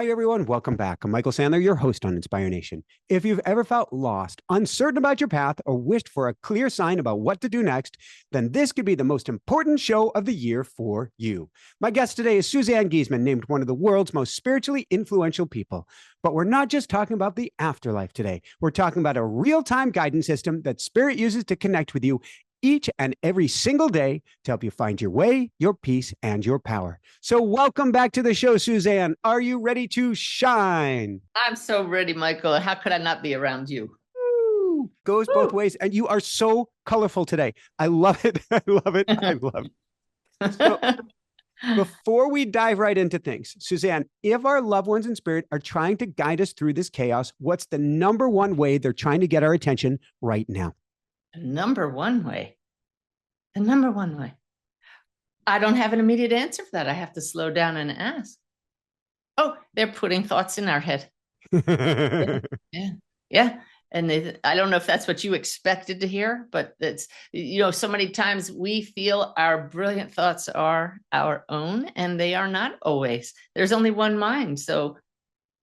Hi, everyone. Welcome back. I'm Michael Sandler, your host on Inspire Nation. If you've ever felt lost, uncertain about your path, or wished for a clear sign about what to do next, then this could be the most important show of the year for you. My guest today is Suzanne Giesemann, named one of the world's most spiritually influential people. But we're not just talking about the afterlife today. We're talking about a real-time guidance system that Spirit uses to connect with you each and every single day to help you find your way, your peace, and your power. So welcome back to the show, Suzanne. Are you ready to shine? I'm so ready, Michael. How could I not be around you? Woo! Goes both ways. And you are so colorful today. I love it. I love it. I love it. So before we dive right into things, Suzanne, if our loved ones in spirit are trying to guide us through this chaos, what's the number one way they're trying to get our attention right now? The number one way. I don't have an immediate answer for that. I have to slow down and ask. Oh, they're putting thoughts in our head. Yeah. And I don't know if that's what you expected to hear, but it's, so many times we feel our brilliant thoughts are our own, and they are not always. There's only one mind. So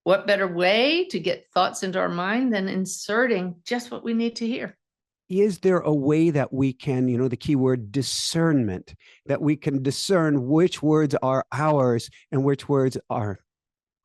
what better way to get thoughts into our mind than inserting just what we need to hear? Is there a way that we can, the keyword discernment, that we can discern which words are ours and which words are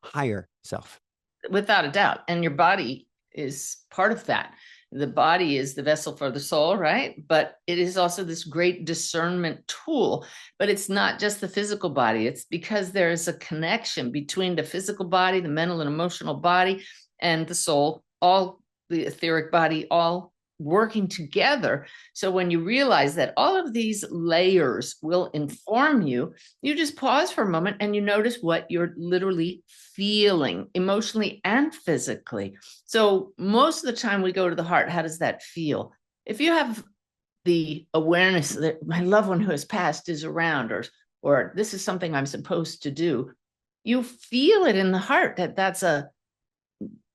higher self? Without a doubt. And your body is part of that. The body is the vessel for the soul, right? But it is also this great discernment tool. But it's not just the physical body. It's because there is a connection between the physical body, the mental and emotional body, and the soul, all the etheric body, all working together. So when you realize that all of these layers will inform you, you just pause for a moment and you notice what you're literally feeling emotionally and physically. So most of the time we go to the heart. How does that feel? If you have the awareness that my loved one who has passed is around, or this is something I'm supposed to do, you feel it in the heart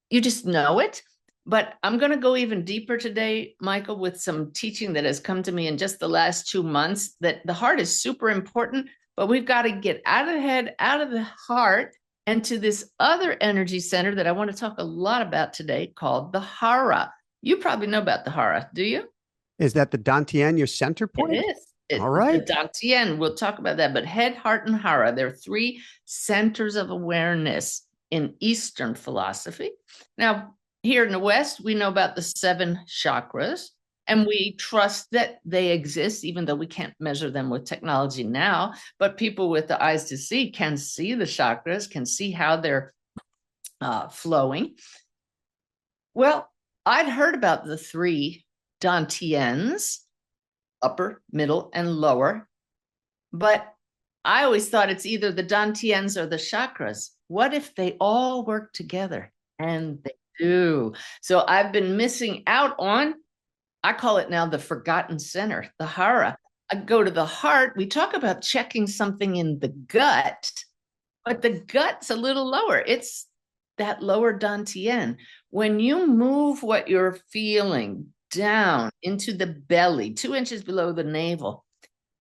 you just know it. But I'm going to go even deeper today, Michael, with some teaching that has come to me in just the last 2 months, that the heart is super important, but we've got to get out of the head, out of the heart, and to this other energy center that I want to talk a lot about today called the Hara. You probably know about the Hara, do you? Is that the Dantian, your center point? It is. All right. The Dantian, we'll talk about that. But head, heart, and Hara, they're 3 centers of awareness in Eastern philosophy. Now, here in the West, we know about the 7 chakras, and we trust that they exist, even though we can't measure them with technology now. But people with the eyes to see can see the chakras, can see how they're flowing. Well, I'd heard about the 3 dantians, upper, middle, and lower, but I always thought it's either the dantians or the chakras. What if they all work together? And they do. So I've been missing out on, I call it now the forgotten center, the Hara. I go to the heart. We talk about checking something in the gut, but the gut's a little lower. It's that lower dantian. When you move what you're feeling down into the belly, 2 inches below the navel,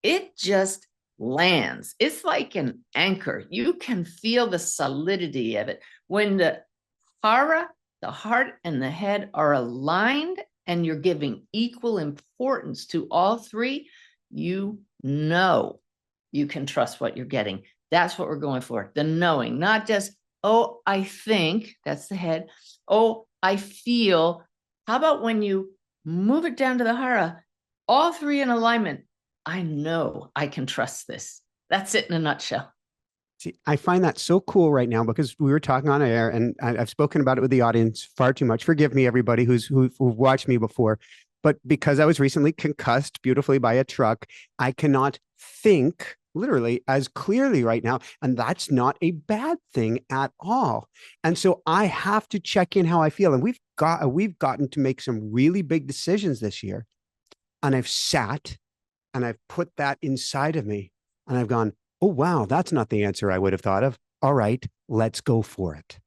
it just lands. It's like an anchor. You can feel the solidity of it. When the Hara, the heart, and the head are aligned and you're giving equal importance to all 3, you know you can trust what you're getting. That's what we're going for. The knowing, not just, oh, I think, that's the head. Oh, I feel. How about when you move it down to the Hara, all 3 in alignment? I know I can trust this. That's it in a nutshell. See, I find that so cool right now because we were talking on air and I've spoken about it with the audience far too much. Forgive me, everybody who've watched me before. But because I was recently concussed beautifully by a truck, I cannot think literally as clearly right now. And that's not a bad thing at all. And so I have to check in how I feel. And we've gotten to make some really big decisions this year. And I've sat and I've put that inside of me and I've gone, oh, wow, that's not the answer I would have thought of. All right, let's go for it.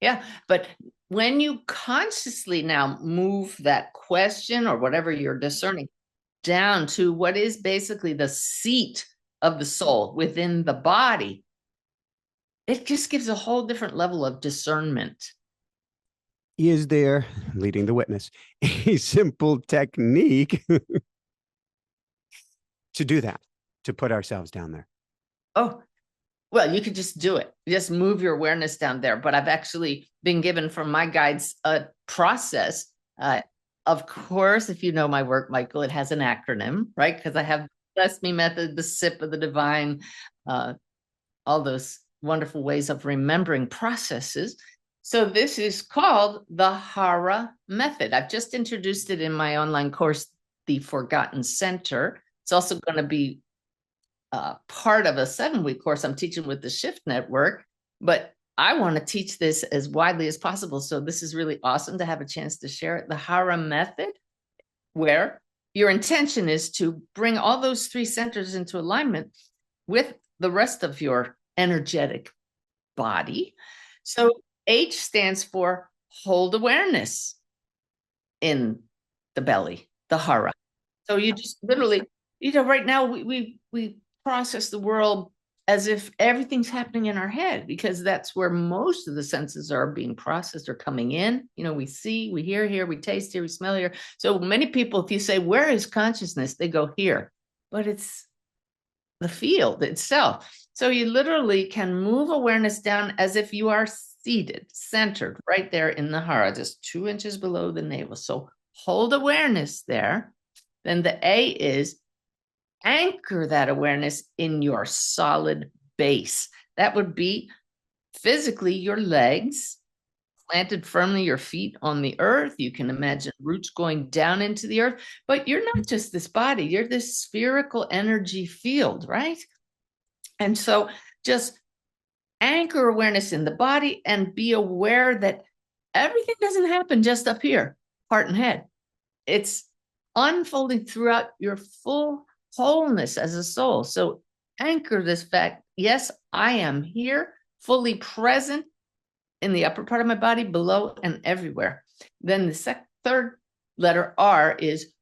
Yeah. But when you consciously now move that question or whatever you're discerning down to what is basically the seat of the soul within the body, it just gives a whole different level of discernment. Is there, leading the witness, a simple technique to do that, to put ourselves down there? Oh, well, you could just do it. Just move your awareness down there. But I've actually been given from my guides a process. Of course, if you know my work, Michael, it has an acronym, right? Because I have the Bless Me method, the sip of the divine, all those wonderful ways of remembering processes. So this is called the Hara method. I've just introduced it in my online course, The Forgotten Center. It's also going to be part of a 7-week course I'm teaching with the Shift Network, but I want to teach this as widely as possible. So this is really awesome to have a chance to share it. The Hara method, where your intention is to bring all those 3 centers into alignment with the rest of your energetic body. So H stands for hold awareness in the belly, the Hara. So you just literally, right now we process the world as if everything's happening in our head, because that's where most of the senses are being processed or coming in. We see, we hear here, we taste here, we smell here. So many people, if you say, where is consciousness? They go here, but it's the field itself. So you literally can move awareness down as if you are seated, centered right there in the Hara, just 2 inches below the navel. So hold awareness there. Then the A is anchor that awareness in your solid base. That would be physically your legs planted firmly, your feet on the earth. You can imagine roots going down into the earth, but you're not just this body, you're this spherical energy field, right? And so just anchor awareness in the body and be aware that everything doesn't happen just up here, heart and head. It's unfolding throughout your full wholeness as a soul. So anchor this fact. Yes, I am here, fully present in the upper part of my body, below, and everywhere. Then the third letter R is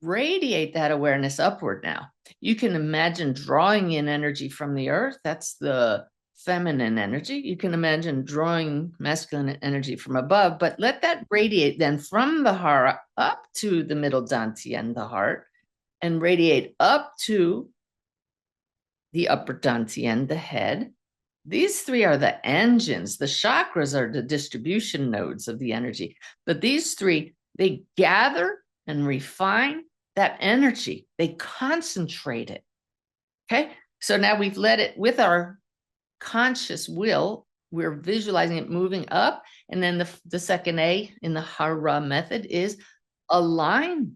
radiate that awareness upward now. You can imagine drawing in energy from the earth. That's the feminine energy. You can imagine drawing masculine energy from above, but let that radiate then from the Hara up to the middle Dantian, the heart, and radiate up to the upper Dantian, the head. These 3 are the engines. The chakras are the distribution nodes of the energy. But these 3, they gather and refine that energy. They concentrate it. Okay. So now we've let it with our conscious will, we're visualizing it moving up. And then the second A in the Hara method is align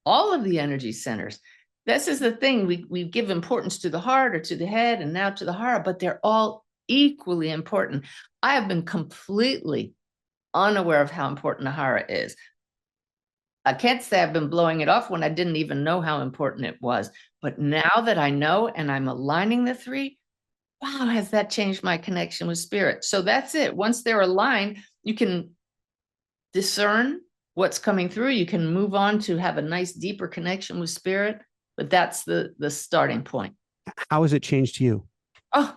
all of the energy centers. This is the thing. We give importance to the heart or to the head and now to the Hara, but they're all equally important. I have been completely unaware of how important the Hara is. I can't say I've been blowing it off when I didn't even know how important it was. But now that I know and I'm aligning the 3, wow, has that changed my connection with spirit? So that's it. Once they're aligned, you can discern what's coming through. You can move on to have a nice, deeper connection with spirit. But that's the starting point. How has it changed you? Oh,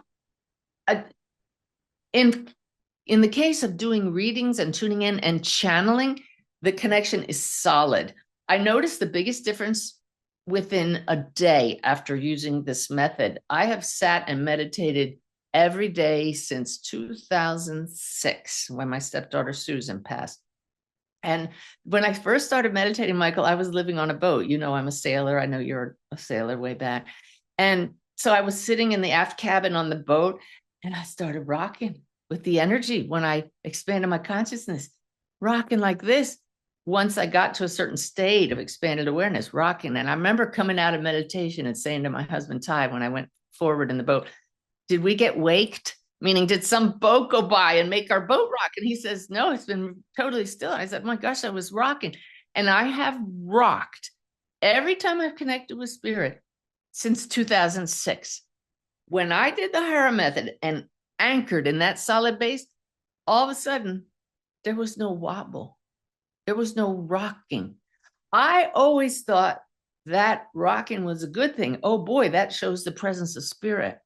in the case of doing readings and tuning in and channeling, the connection is solid. I noticed the biggest difference within a day after using this method. I have sat and meditated every day since 2006, when my stepdaughter Susan passed. And when I first started meditating, Michael, I was living on a boat. I'm a sailor. I know you're a sailor way back. And so I was sitting in the aft cabin on the boat, and I started rocking with the energy when I expanded my consciousness, rocking like this. Once I got to a certain state of expanded awareness, rocking. And I remember coming out of meditation and saying to my husband, Ty, when I went forward in the boat, did we get waked? Meaning, did some boat go by and make our boat rock? And he says, no, it's been totally still. And I said, my gosh, I was rocking. And I have rocked every time I've connected with spirit since 2006. When I did the Hara method and anchored in that solid base, all of a sudden, there was no wobble. There was no rocking. I always thought that rocking was a good thing. Oh boy, that shows the presence of spirit.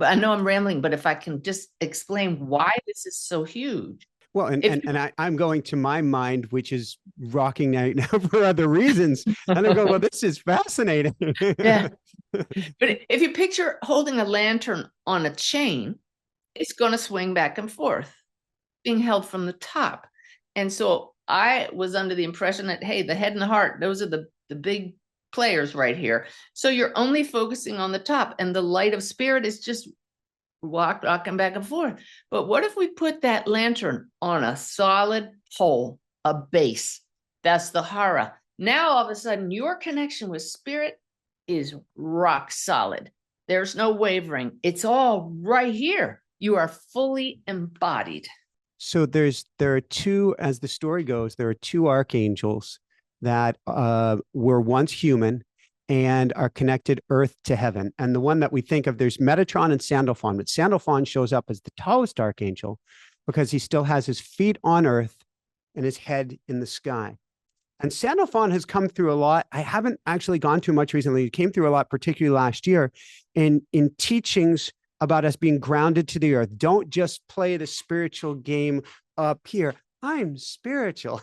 But I know I'm rambling, but if I can just explain why this is so huge. Well, If I'm going to my mind, which is rocking right now for other reasons. And I'm going, well, this is fascinating. yeah. But if you picture holding a lantern on a chain, it's going to swing back and forth, being held from the top. And so I was under the impression that, hey, the head and the heart, those are the big players right here. So you're only focusing on the top, and the light of spirit is just rocking back and forth. But what if we put that lantern on a solid pole, a base? That's the hara. Now, all of a sudden, your connection with spirit is rock solid. There's no wavering. It's all right here. You are fully embodied. So there are two, as the story goes, there are two archangels that were once human and are connected earth to heaven. And the one that we think of, there's Metatron and Sandalphon, but Sandalphon shows up as the tallest archangel because he still has his feet on earth and his head in the sky. And Sandalphon has come through a lot. I haven't actually gone through much recently. He came through a lot, particularly last year, in teachings about us being grounded to the earth. Don't just play the spiritual game up here. I'm spiritual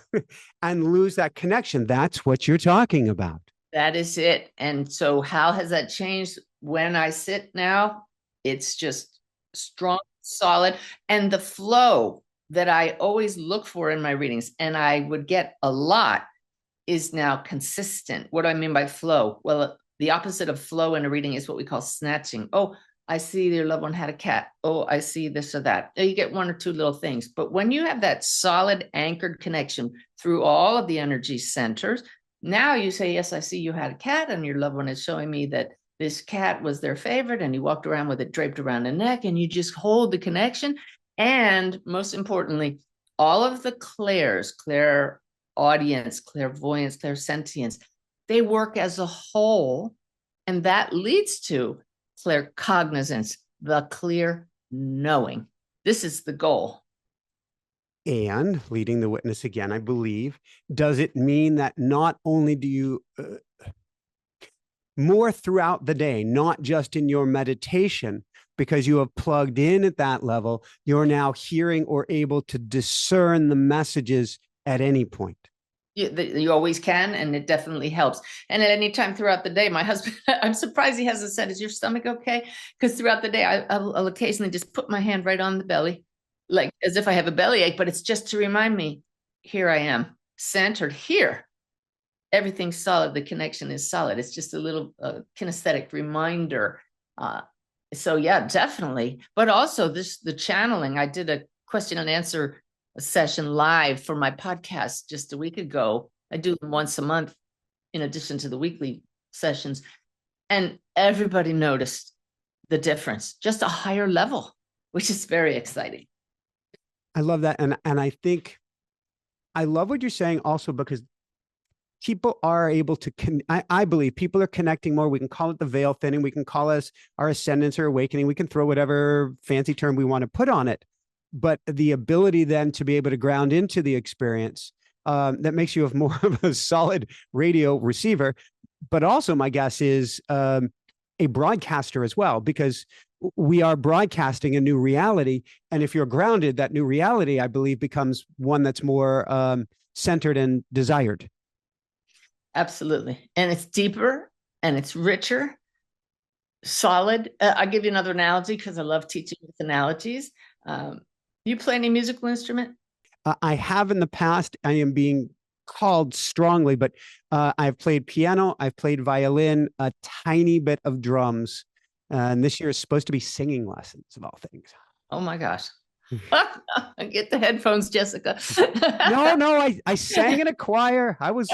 and lose that connection. That's what you're talking about. That is it. And so how has that changed? When I sit now, it's just strong, solid. And the flow that I always look for in my readings, and I would get a lot, is now consistent. What do I mean by flow? Well, the opposite of flow in a reading is what we call snatching. Oh, I see your loved one had a cat. Oh, I see this or that. You get one or two little things. But when you have that solid anchored connection through all of the energy centers, now you say, yes, I see you had a cat, and your loved one is showing me that this cat was their favorite, and you walked around with it draped around the neck, and you just hold the connection. And most importantly, all of the clairs, clairaudience, clairvoyance, clairsentience, they work as a whole, and that leads to claircognizance, the clear knowing. This is the goal. And leading the witness again, I believe, does it mean that not only do you more throughout the day, not just in your meditation, because you have plugged in at that level, you're now hearing or able to discern the messages at any point? You always can, and it definitely helps. And at any time throughout the day, my husband, I'm surprised he hasn't said, is your stomach okay? Because throughout the day, I'll occasionally just put my hand right on the belly, like as if I have a bellyache, but it's just to remind me, here I am, centered here. Everything's solid. The connection is solid. It's just a little kinesthetic reminder. So yeah, definitely. But also the channeling. I did a question and answer session live for my podcast just a week ago. I do them once a month in addition to the weekly sessions. And everybody noticed the difference, just a higher level, which is very exciting. I love that. And I think I love what you're saying also because people are able to, I believe people are connecting more. We can call it the veil thinning. We can call us our ascendance or awakening. We can throw whatever fancy term we want to put on it. But the ability then to be able to ground into the experience, that makes you more of a solid radio receiver. But also my guess is a broadcaster as well, because we are broadcasting a new reality. And if you're grounded, that new reality, I believe, becomes one that's more centered and desired. Absolutely. And it's deeper and it's richer, solid. I'll give you another analogy because I love teaching with analogies. You play any musical instrument? I have in the past. I am being called strongly, but I've played piano, I've played violin, a tiny bit of drums. And this year is supposed to be singing lessons of all things. Oh my gosh. Get the headphones, Jessica. No, I sang in a choir. I was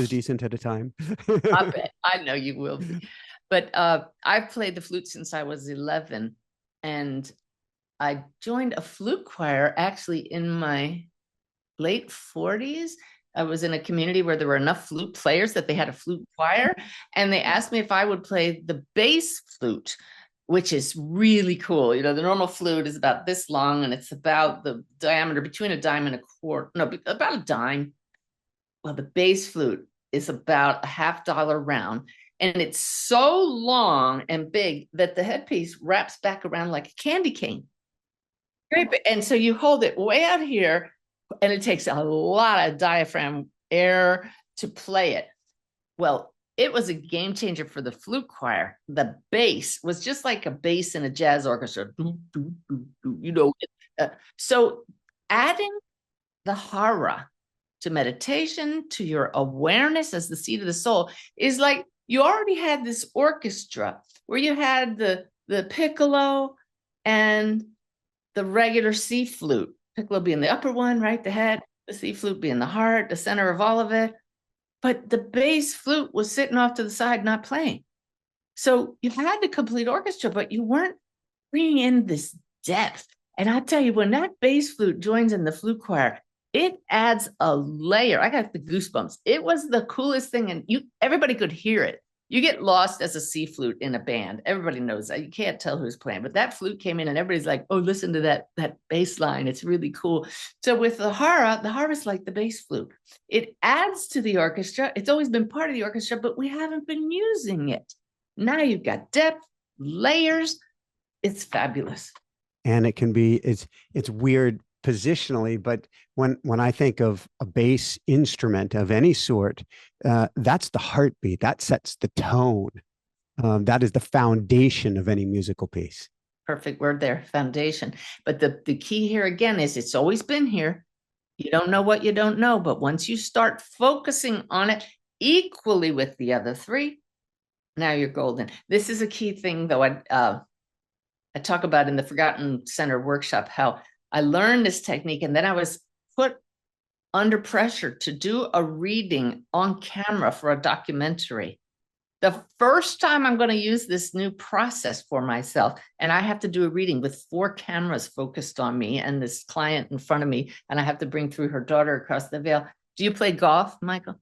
decent at a time. I bet. I know you will be. But I've played the flute since I was 11, and I joined a flute choir actually in my late 40s. I was in a community where there were enough flute players that they had a flute choir, and they asked me if I would play the bass flute, which is really cool. You know, the normal flute is about this long, and it's about the diameter between a dime and a quarter. No, about a dime. Well, the bass flute is about $50 round, And it's so long and big that the headpiece wraps back around like a candy cane. And so you hold it way out here, and it takes a lot of diaphragm air to play it. Well, it was a game changer for the flute choir. The bass was just like a bass in a jazz orchestra. You know, so adding the hara to meditation, to your awareness as the seat of the soul, is like you already had this orchestra where you had the piccolo and the regular C flute. Piccolo being the upper one, right? The head, the C flute being the heart, the center of all of it. But the bass flute was sitting off to the side, not playing. So you had the complete orchestra, but you weren't bringing in this depth. And I tell you, when that bass flute joins in the flute choir, it adds a layer. I got the goosebumps. It was the coolest thing, and everybody could hear it. You get lost as a C flute in a band. Everybody knows that. You can't tell who's playing, but that flute came in and everybody's like, oh, listen to that bass line. It's really cool. So with the hara is like the bass flute. It adds to the orchestra. It's always been part of the orchestra, but we haven't been using it. Now you've got depth, layers. It's fabulous. And it can be, it's weird positionally, but when I think of a bass instrument of any sort, that's the heartbeat. That sets the tone. That is the foundation of any musical piece. Perfect word there, foundation. But the key here again is it's always been here. You don't know what you don't know, but once you start focusing on it equally with the other three, now you're golden. This is a key thing, though. I talk about in the Forgotten Center workshop how I learned this technique, and then I was put under pressure to do a reading on camera for a documentary. The first time I'm going to use this new process for myself, and I have to do a reading with 4 cameras focused on me and this client in front of me, and I have to bring through her daughter across the veil. Do you play golf, Michael?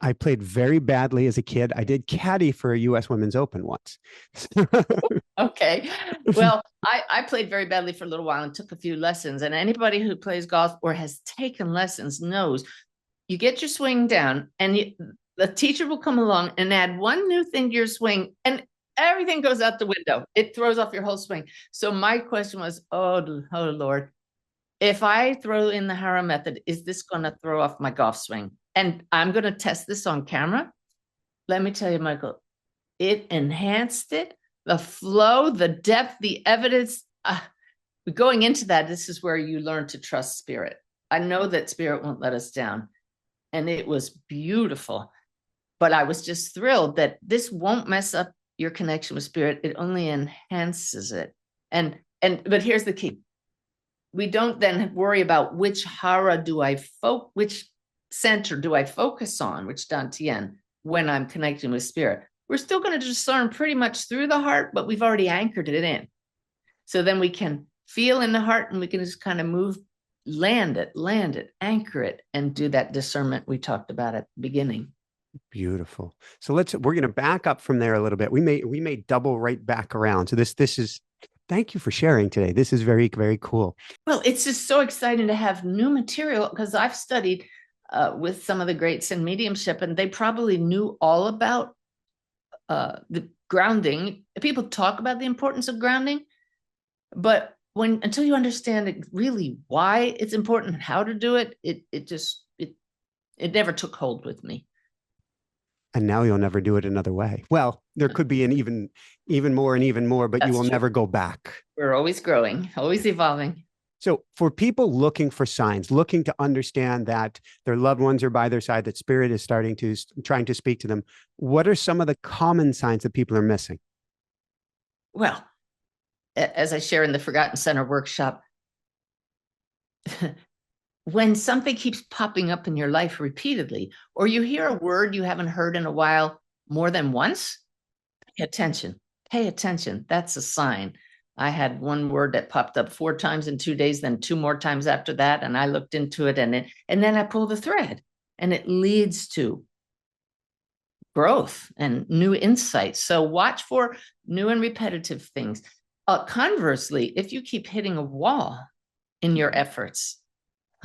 I played very badly as a kid. I did caddy for a U.S. Women's Open once. Okay. Well, I played very badly for a little while and took a few lessons. And anybody who plays golf or has taken lessons knows you get your swing down, and the teacher will come along and add one new thing to your swing, and everything goes out the window. It throws off your whole swing. So my question was, oh Lord, if I throw in the hara method, is this going to throw off my golf swing? And I'm going to test this on camera. Let me tell you, Michael, it enhanced it. The flow, the depth, the evidence. Going into that, this is where you learn to trust spirit. I know that spirit won't let us down. And it was beautiful. But I was just thrilled that this won't mess up your connection with spirit. It only enhances it. But here's the key. We don't then worry about which hara which center do I focus on, which dantian, when I'm connecting with spirit. We're still going to discern pretty much through the heart, but we've already anchored it in. So then we can feel in the heart, and we can just kind of land it, anchor it, and do that discernment we talked about at the beginning. Beautiful. So we're going to back up from there a little bit. We may double right back around. So this is, thank you for sharing today. This is very, very cool. Well, it's just so exciting to have new material, because I've studied with some of the greats in mediumship, and they probably knew all about the grounding. People talk about the importance of grounding, but until you understand really why it's important and how to do it, it never took hold with me. And now you'll never do it another way. Well, there could be an even more, but you will never go back. We're always growing, always evolving. So for people looking for signs, looking to understand that their loved ones are by their side, that spirit is trying to speak to them, what are some of the common signs that people are missing? Well, as I share in the Forgotten Center workshop, when something keeps popping up in your life repeatedly, or you hear a word you haven't heard in a while more than once, pay attention. Pay attention. That's a sign. I had one word that popped up 4 times in 2 days, then 2 more times after that. And I looked into it, and then I pull the thread, and it leads to growth and new insights. So watch for new and repetitive things. Conversely, if you keep hitting a wall in your efforts,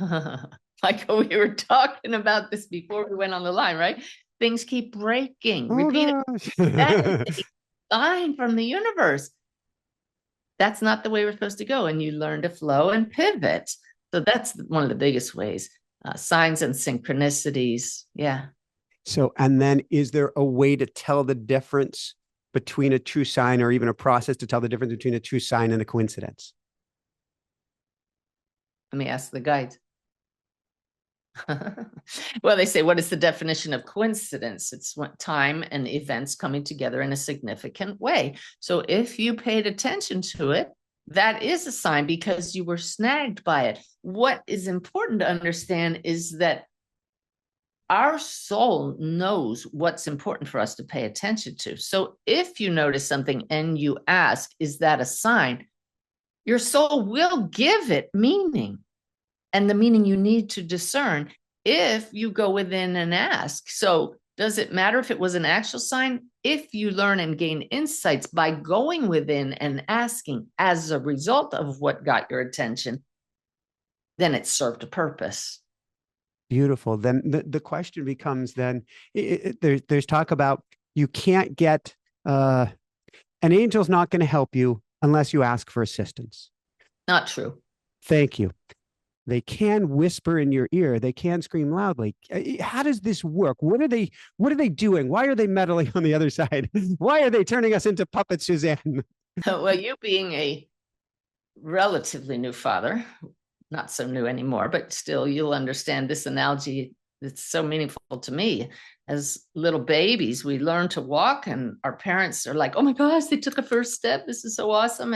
like we were talking about this before we went on the line, right? things keep breaking. Oh Repeat it. gosh. That is a sign from the universe. That's not the way we're supposed to go. And you learn to flow and pivot. So that's one of the biggest ways. Signs and synchronicities. Yeah. So, and then is there a way to tell the difference between a true sign, or even a process to tell the difference between a true sign and a coincidence? Let me ask the guide. Well, they say, what is the definition of coincidence? It's what time and events coming together in a significant way. So if you paid attention to it, that is a sign because you were snagged by it. What is important to understand is that our soul knows what's important for us to pay attention to. So if you notice something and you ask, is that a sign? Your soul will give it meaning, and the meaning you need to discern if you go within and ask. So does it matter if it was an actual sign? If you learn and gain insights by going within and asking as a result of what got your attention, then it served a purpose. Beautiful. Then the question becomes then, there's talk about you can't get, an angel's not going to help you unless you ask for assistance. Not true. Thank you. They can whisper in your ear. They can scream loudly. How does this work? What are they doing? Why are they meddling on the other side? Why are they turning us into puppets, Suzanne? Well, you being a relatively new father, not so new anymore, but still you'll understand this analogy. It's so meaningful to me. As little babies, we learn to walk and our parents are like, oh my gosh, they took a first step. This is so awesome.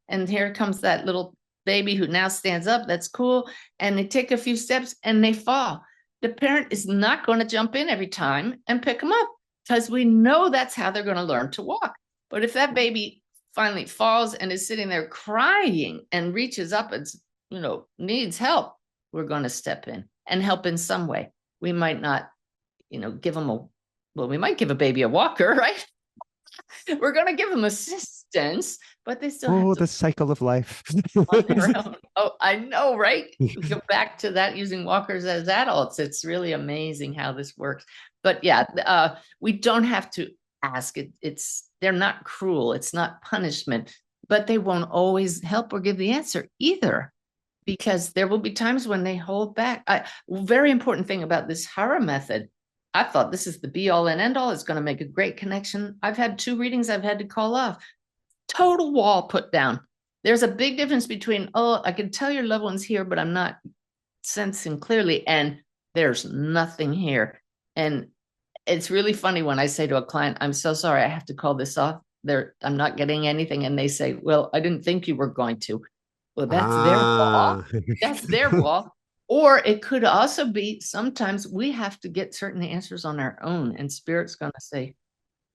And here comes that little baby who now stands up. That's cool. And they take a few steps and they fall. The parent is not going to jump in every time and pick them up because we know that's how they're going to learn to walk. But if that baby finally falls and is sitting there crying and reaches up and needs help, we're going to step in and help in some way. We might not, give them we might give a baby a walker, right? We're going to give them assistance, but they still have to the cycle of life. on their own. Oh, I know, right? We go back to that using walkers as adults. It's really amazing how this works. But yeah, we don't have to ask it. They're not cruel. It's not punishment, but they won't always help or give the answer either, because there will be times when they hold back. Very important thing about this Hara method, I thought this is the be all and end all. It's going to make a great connection. I've had 2 readings I've had to call off. Total wall put down. There's a big difference between, oh, I can tell your loved one's here, but I'm not sensing clearly, and there's nothing here. And it's really funny when I say to a client, I'm so sorry, I have to call this off. I'm not getting anything. And they say, well, I didn't think you were going to. Well, that's their wall. That's their wall. Or it could also be sometimes we have to get certain answers on our own, and Spirit's going to say,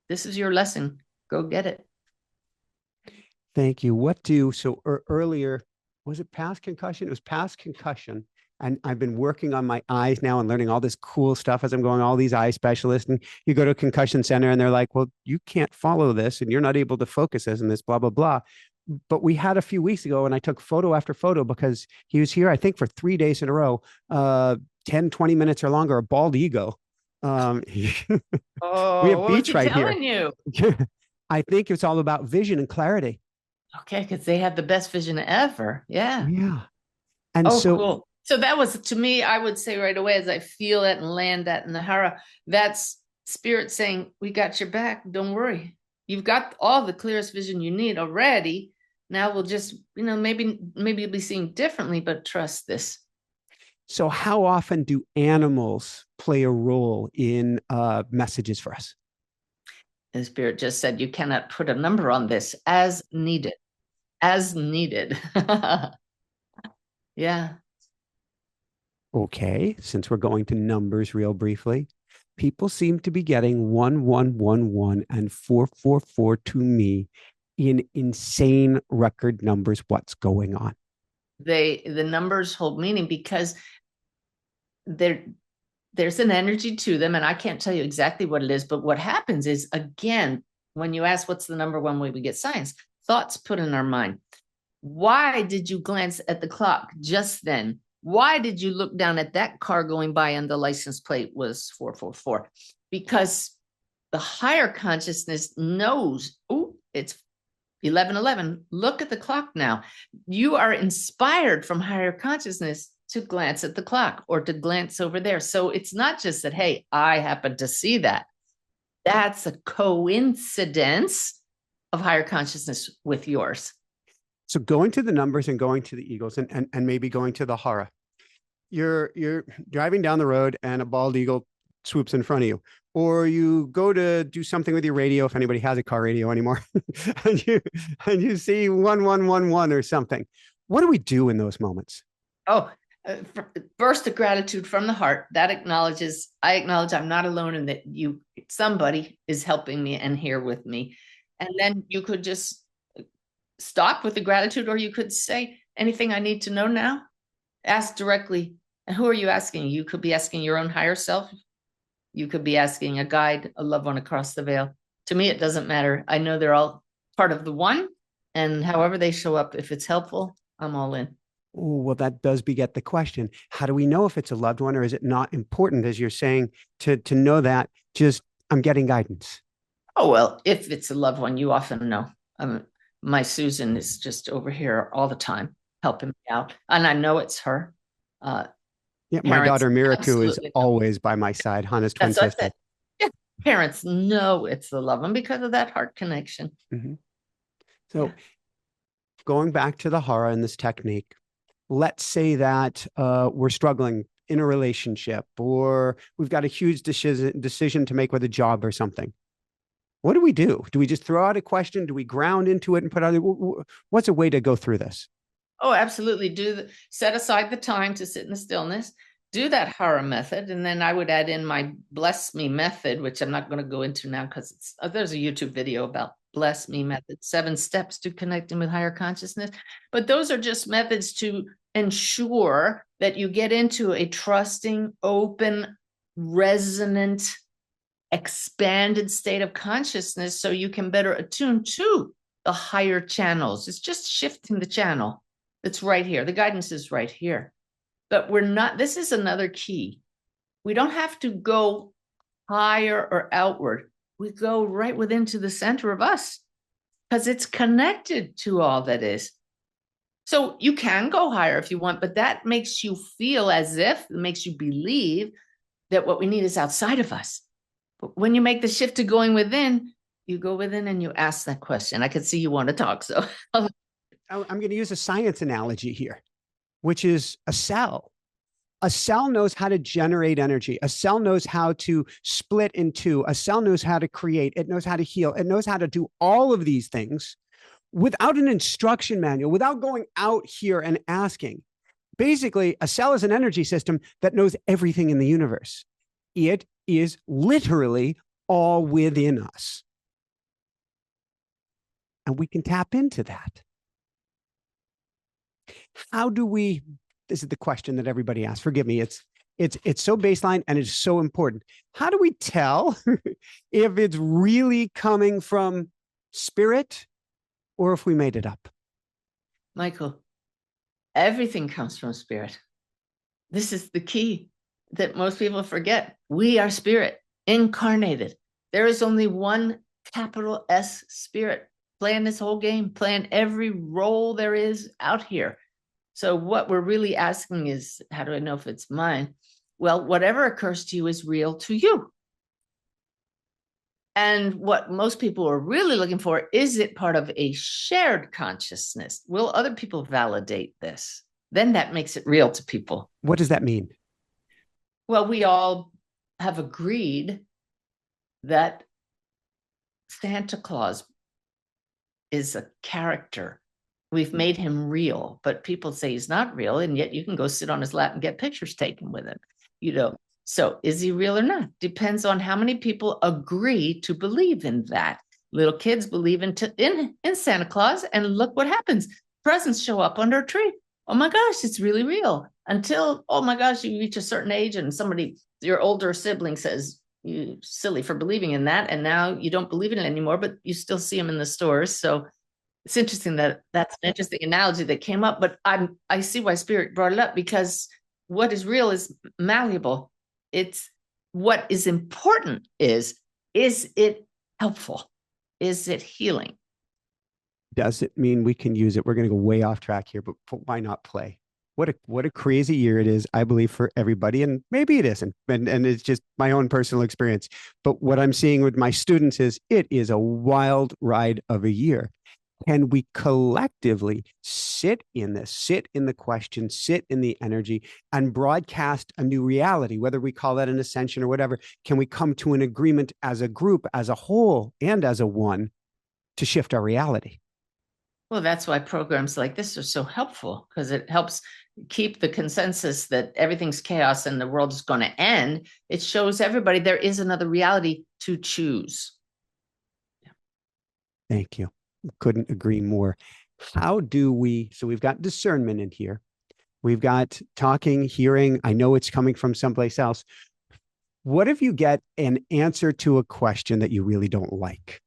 this is your lesson. Go get it. Thank you. Earlier, was it past concussion? It was past concussion. And I've been working on my eyes now and learning all this cool stuff as I'm going, all these eye specialists. And you go to a concussion center and they're like, well, you can't follow this and you're not able to focus this and this, blah, blah, blah. But we had a few weeks ago and I took photo after photo because he was here, I think, for 3 days in a row, 10, 20 minutes or longer, a bald ego. Oh, we have what was beach he right telling here. you? I think it's all about vision and clarity. Okay, because they have the best vision ever. Yeah. Yeah. And cool. So that was, to me, I would say right away, as I feel it and land that in the Hara, that's Spirit saying, we got your back. Don't worry. You've got all the clearest vision you need already. Now we'll just, maybe you'll be seeing differently, but trust this. So how often do animals play a role in messages for us? The Spirit just said, you cannot put a number on this, as needed. As needed. Yeah. Okay, since we're going to numbers real briefly, people seem to be getting 1111 and 444 to me in insane record numbers. What's going on? The numbers hold meaning because there's an energy to them, and I can't tell you exactly what it is, but what happens is, again, when you ask what's the number one way we get science, thoughts put in our mind. Why did you glance at the clock just then? Why did you look down at that car going by and the license plate was 444? because the higher consciousness knows, oh, it's 11:11. Look at the clock now. You are inspired from higher consciousness to glance at the clock or to glance over there. So it's not just that, hey, I happen to see that. That's a coincidence of higher consciousness with yours. So going to the numbers and going to the eagles and maybe going to the hara. You're driving down the road and a bald eagle swoops in front of you, or you go to do something with your radio, if anybody has a car radio anymore, and you see 1111 or something. What do we do in those moments? Oh, burst of gratitude from the heart that acknowledges, I acknowledge I'm not alone and that somebody is helping me and here with me. And then you could just stop with the gratitude, or you could say, anything I need to know now? Ask directly. And who are you asking? You could be asking your own higher self. You could be asking a guide, a loved one across the veil. To me, it doesn't matter. I know they're all part of the one, and however they show up, if it's helpful, I'm all in. Ooh, well, that does beget the question. How do we know if it's a loved one, or is it not important, as you're saying, to know that just I'm getting guidance? Oh, well, if it's a loved one, you often know. My Susan is just over here all the time helping me out, and I know it's her. Yeah, my daughter Miraku is always by my side. Hannah's twin sister. Yeah, parents know it's the loved one because of that heart connection. Mm-hmm. So, going back to the hara and this technique, let's say that we're struggling in a relationship, or we've got a huge decision to make with a job or something. What do we do? Do we just throw out a question? Do we ground into it and put out? What's a way to go through this? Oh, absolutely. Set aside the time to sit in the stillness. Do that hara method, and then I would add in my bless me method, which I'm not going to go into now because there's a YouTube video about bless me method, 7 steps to connecting with higher consciousness. But those are just methods to ensure that you get into a trusting, open, resonant, expanded state of consciousness so you can better attune to the higher channels. It's just shifting the channel. It's right here. The guidance is right here. But this is another key. We don't have to go higher or outward. We go right within to the center of us because it's connected to all that is. So you can go higher if you want, but that makes you feel as if, it makes you believe that what we need is outside of us. But when you make the shift to going within, you go within and you ask that question. I can see you want to talk, so I'm going to use a science analogy here, which is a cell. A cell knows how to generate energy. A cell knows how to split in two. A cell knows how to create. It knows how to heal. It knows how to do all of these things without an instruction manual, without going out here and asking. Basically, a cell is an energy system that knows everything in the universe. It is literally all within us. And we can tap into that. How do we, this is the question that everybody asks. Forgive me. It's so baseline and it's so important. How do we tell if it's really coming from spirit or if we made it up? Michael, everything comes from spirit. This is the key that most people forget. We are spirit incarnated. There is only one capital S spirit playing this whole game, playing every role there is out here. So what we're really asking is, how do I know if it's mine? Well, whatever occurs to you is real to you. And what most people are really looking for, is it part of a shared consciousness? Will other people validate this? Then that makes it real to people. What does that mean? Well, we all have agreed that Santa Claus is a character. We've made him real, but people say he's not real, and yet you can go sit on his lap and get pictures taken with him. So is he real or not? Depends on how many people agree to believe in that. Little kids believe in Santa Claus, and look what happens. Presents show up under a tree. Oh my gosh, it's really real. Until, oh my gosh, you reach a certain age and your older sibling says, you silly for believing in that, and now you don't believe in it anymore, but you still see them in the stores. So it's interesting that's an interesting analogy that came up, but I see why Spirit brought it up, because what is real is malleable. It's what is important is it helpful? Is it healing? Does it mean we can use it? We're going to go way off track here, but why not play? What a crazy year it is, I believe, for everybody. And maybe it isn't. And it's just my own personal experience. But what I'm seeing with my students is it is a wild ride of a year. Can we collectively sit in this, sit in the question, sit in the energy, and broadcast a new reality, whether we call that an ascension or whatever? Can we come to an agreement as a group, as a whole, and as a one to shift our reality? Well, that's why programs like this are so helpful, because it helps keep the consensus that everything's chaos and the world is going to end. It shows everybody there is another reality to choose. Thank you. Couldn't agree more. How do we, so we've got discernment in here. We've got talking, hearing. I know it's coming from someplace else. What if you get an answer to a question that you really don't like?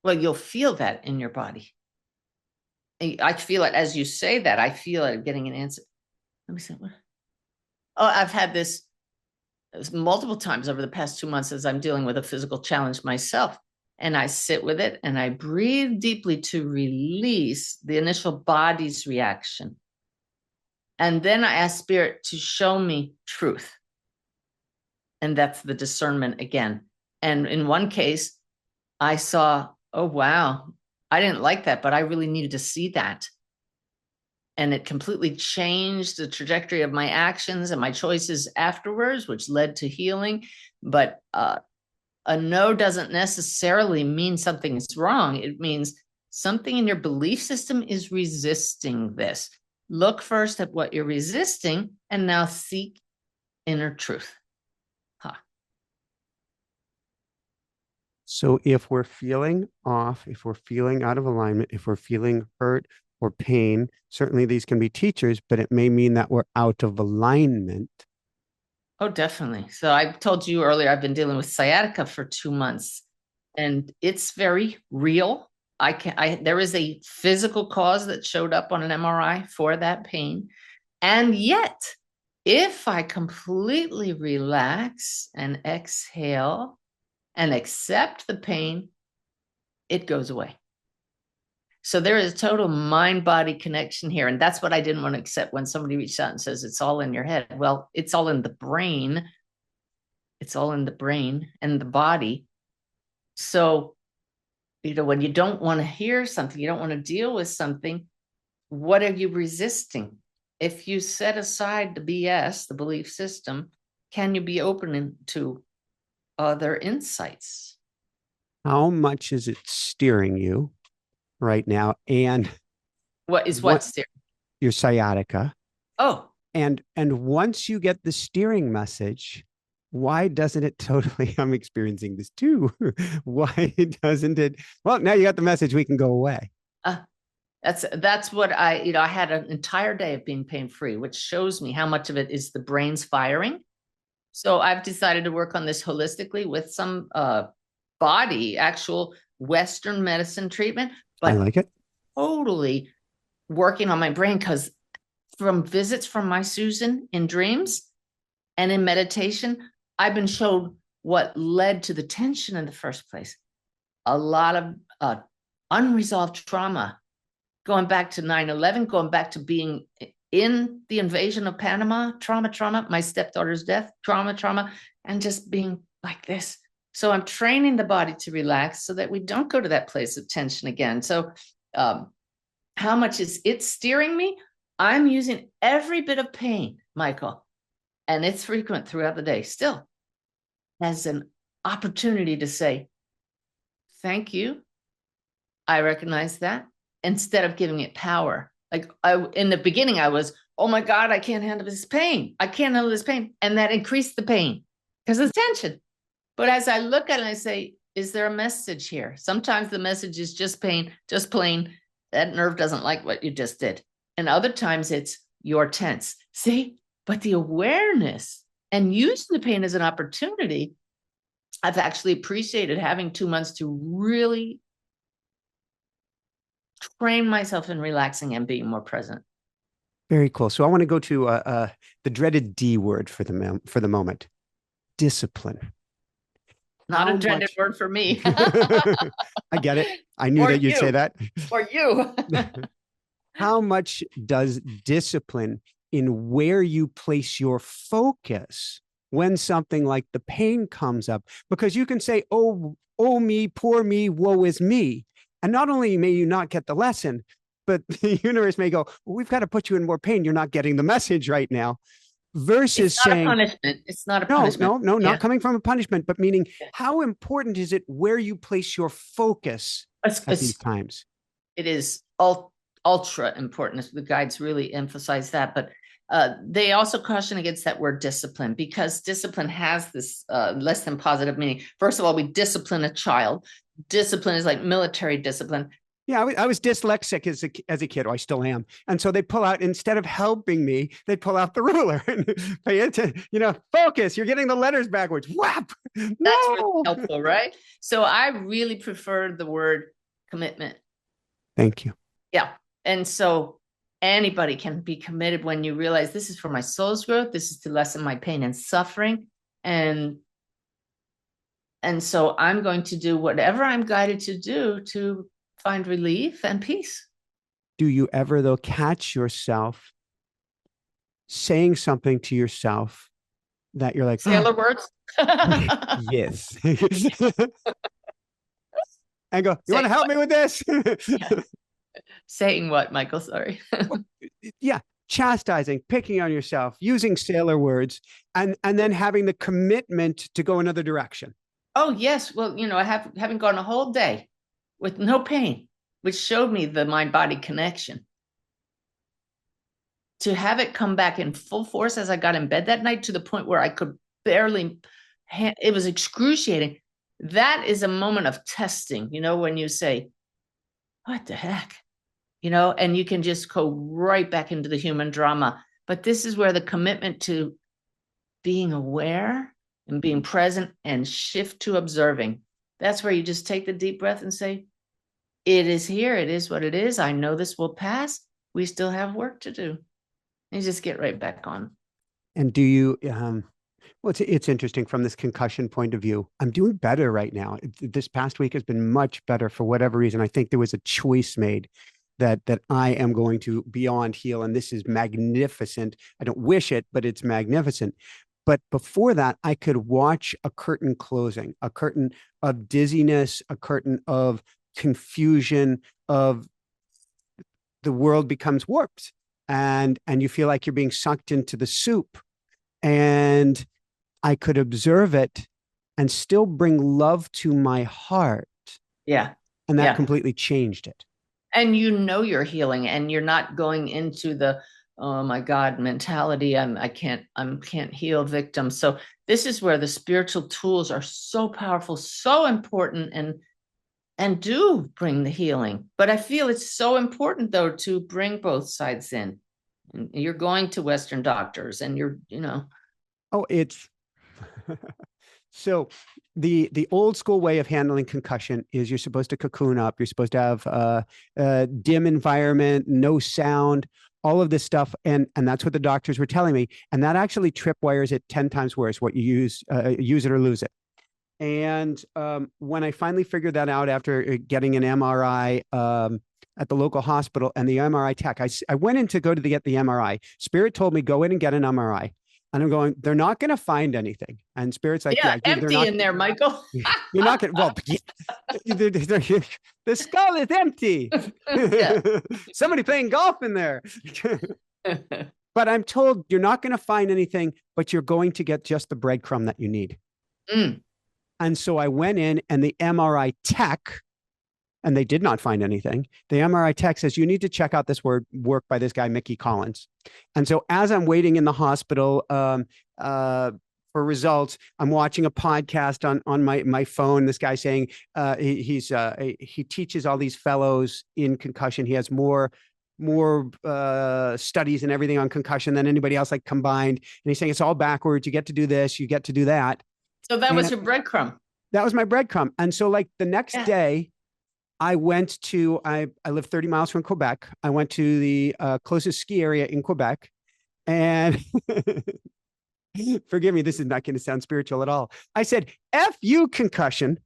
Well, you'll feel that in your body. I feel it as you say that. I feel it getting an answer. Let me say what? Oh, I've had this multiple times over the past 2 months as I'm dealing with a physical challenge myself. And I sit with it and I breathe deeply to release the initial body's reaction. And then I ask spirit to show me truth. And that's the discernment again. And in one case, I saw, oh, wow, I didn't like that, but I really needed to see that. And it completely changed the trajectory of my actions and my choices afterwards, which led to healing. But a no doesn't necessarily mean something is wrong. It means something in your belief system is resisting this. Look first at what you're resisting and now seek inner truth. So if we're feeling off, if we're feeling out of alignment, if we're feeling hurt or pain, certainly these can be teachers, but it may mean that we're out of alignment. Oh, definitely. So I told you earlier, I've been dealing with sciatica for 2 months, and it's very real. There is a physical cause that showed up on an MRI for that pain. And yet, if I completely relax and exhale and accept the pain, it goes away. So there is total mind-body connection here. And that's what I didn't want to accept when somebody reached out and says, it's all in your head. Well, it's all in the brain. It's all in the brain and the body. So, when you don't want to hear something, you don't want to deal with something, what are you resisting? If you set aside the BS, the belief system, can you be open to other insights? How much is it steering you right now? And What is what's there? Your sciatica. Oh. And once you get the steering message, why doesn't it totally, I'm experiencing this too. Why doesn't it? Well, now you got the message, we can go away. That's what I had an entire day of being pain-free, which shows me how much of it is the brain's firing. So I've decided to work on this holistically with some body, actual Western medicine treatment, but I like it. Totally working on my brain, because from visits from my Susan in dreams and in meditation, I've been shown what led to the tension in the first place. A lot of unresolved trauma, going back to 9/11, going back to being in the invasion of Panama, trauma, my stepdaughter's death, trauma, and just being like this. So I'm training the body to relax so that we don't go to that place of tension again. So how much is it steering me? I'm using every bit of pain, Michael, and it's frequent throughout the day still, as an opportunity to say, thank you. I recognize that, instead of giving it power. Like in the beginning, I was, oh my God, I can't handle this pain. I can't handle this pain. And that increased the pain because of the tension. But as I look at it, I say, is there a message here? Sometimes the message is just pain, just plain, that nerve doesn't like what you just did. And other times it's, you're tense. See, but the awareness and using the pain as an opportunity, I've actually appreciated having 2 months to really train myself in relaxing and being more present. Very cool. So I want to go to the dreaded D word for for the moment. Discipline. Not a How dreaded much? word for me. I get it. I knew Or that you'd say you. that. Or you. How much does discipline in where you place your focus when something like the pain comes up? Because you can say, oh me, poor me, woe is me. And not only may you not get the lesson, but the universe may go, well, we've got to put you in more pain. You're not getting the message right now. It's Versus not a saying, punishment. It's not a no, punishment. no, no, not Yeah. coming from a punishment, but meaning Yeah. how important is it where you place your focus It's, at these it's, times? it is ultra important. The guides really emphasize that, but they also caution against that word discipline, because discipline has this less than positive meaning. First of all, we discipline a child. Discipline is like military discipline. Yeah, I was dyslexic as a kid, or I still am. And so they pull out, instead of helping me, they pull out the ruler and pay attention, focus. You're getting the letters backwards. Whap! That's really No. helpful, right? So I really prefer the word commitment. Thank you. Yeah. And so anybody can be committed when you realize this is for my soul's growth. This is to lessen my pain and suffering. And so I'm going to do whatever I'm guided to do to find relief and peace. Do you ever, though, catch yourself saying something to yourself that you're like, Sailor words. yes. And go, you want Saying to help what? me with this? Yeah. Saying what, Michael? Sorry. Yeah, chastising, picking on yourself, using sailor words, and then having the commitment to go another direction. Oh, yes. Well, I haven't gone a whole day with no pain, which showed me the mind-body connection. To have it come back in full force as I got in bed that night, to the point where I could barely, it was excruciating. That is a moment of testing, when you say, what the heck? And you can just go right back into the human drama. But this is where the commitment to being aware and being present and shift to observing. That's where you just take the deep breath and say, it is here. It is what it is. I know this will pass. We still have work to do. And you just get right back on. And do you, well, it's interesting from this concussion point of view. I'm doing better right now. This past week has been much better for whatever reason. I think there was a choice made that I am going to beyond heal. And this is magnificent. I don't wish it, but it's magnificent. But before that, I could watch a curtain closing, a curtain of dizziness, a curtain of confusion, of the world becomes warped, and you feel like you're being sucked into the soup. And I could observe it and still bring love to my heart. Yeah. And that Yeah. completely changed it. And you're healing, and you're not going into the, oh my God, mentality. I can't heal victim. So this is where the spiritual tools are so powerful, so important, and do bring the healing. But I feel it's so important, though, to bring both sides in. And you're going to Western doctors, and Oh, it's so the old school way of handling concussion is you're supposed to cocoon up. You're supposed to have a dim environment, no sound, all of this stuff. And that's what the doctors were telling me. And that actually tripwires it 10 times worse. What you use it or lose it. And when I finally figured that out after getting an MRI at the local hospital, and the MRI tech, I went in to go to get the MRI. Spirit told me, go in and get an MRI. And I'm going, they're not going to find anything. And Spirit's like, yeah, empty not, in there, Michael. You're not going to, well, the skull is empty. Somebody playing golf in there. But I'm told you're not going to find anything, but you're going to get just the breadcrumb that you need. Mm. And so I went in, and the MRI tech, and they did not find anything. The MRI tech says, you need to check out this work by this guy, Mickey Collins. And so as I'm waiting in the hospital for results, I'm watching a podcast on my phone. This guy saying he teaches all these fellows in concussion. He has more studies and everything on concussion than anybody else like combined. And he's saying it's all backwards. You get to do this, you get to do that. So that was your breadcrumb. That was my breadcrumb. And so like the next day, I went to, I live 30 miles from Quebec. I went to the closest ski area in Quebec. And forgive me, this is not going to sound spiritual at all. I said, F you concussion.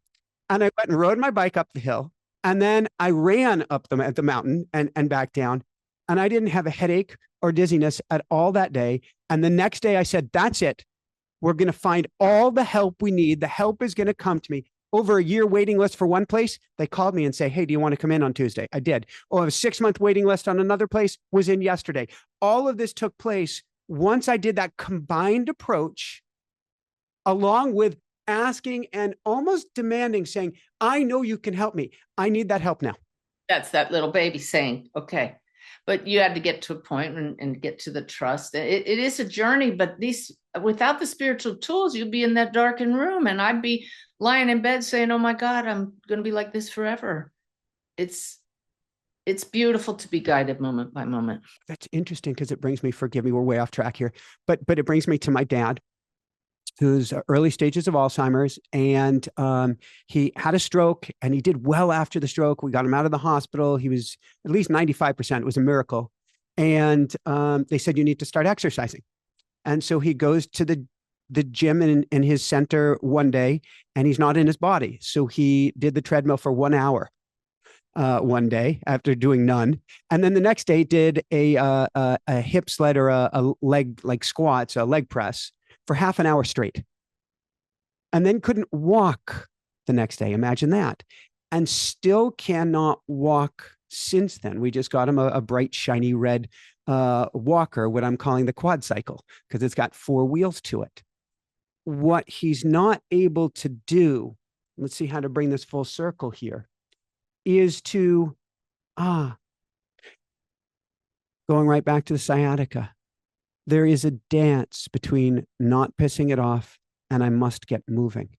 And I went and rode my bike up the hill. And then I ran up the mountain and back down. And I didn't have a headache or dizziness at all that day. And the next day I said, that's it. We're going to find all the help we need. The help is going to come to me. Over a year waiting list for one place, they called me and say, hey, do you want to come in on Tuesday? I did. Oh, a 6-month waiting list on another place, was in yesterday. All of this took place once I did that combined approach, along with asking and almost demanding, saying, I know you can help me. I need that help now. That's that little baby saying, okay. But you had to get to a point and get to the trust. It is a journey, but without the spiritual tools, you'd be in that darkened room, and I'd be lying in bed saying, oh my God, I'm going to be like this forever. It's beautiful to be guided moment by moment. That's interesting, because it brings me, forgive me, we're way off track here, but it brings me to my dad, who's early stages of Alzheimer's, and he had a stroke, and he did well after the stroke. We got him out of the hospital. He was at least 95%. It was a miracle. And they said, you need to start exercising. And so he goes to the gym in his center one day, and he's not in his body. So he did the treadmill for 1 hour one day after doing none. And then the next day did a hip sled or a leg, like squats, a leg press for half an hour straight. And then couldn't walk the next day. Imagine that. And still cannot walk since then. We just got him a bright, shiny red walker, what I'm calling the quad cycle, because it's got 4 wheels to it. What he's not able to do, let's see how to bring this full circle here, is to, going right back to the sciatica. There is a dance between not pissing it off and I must get moving.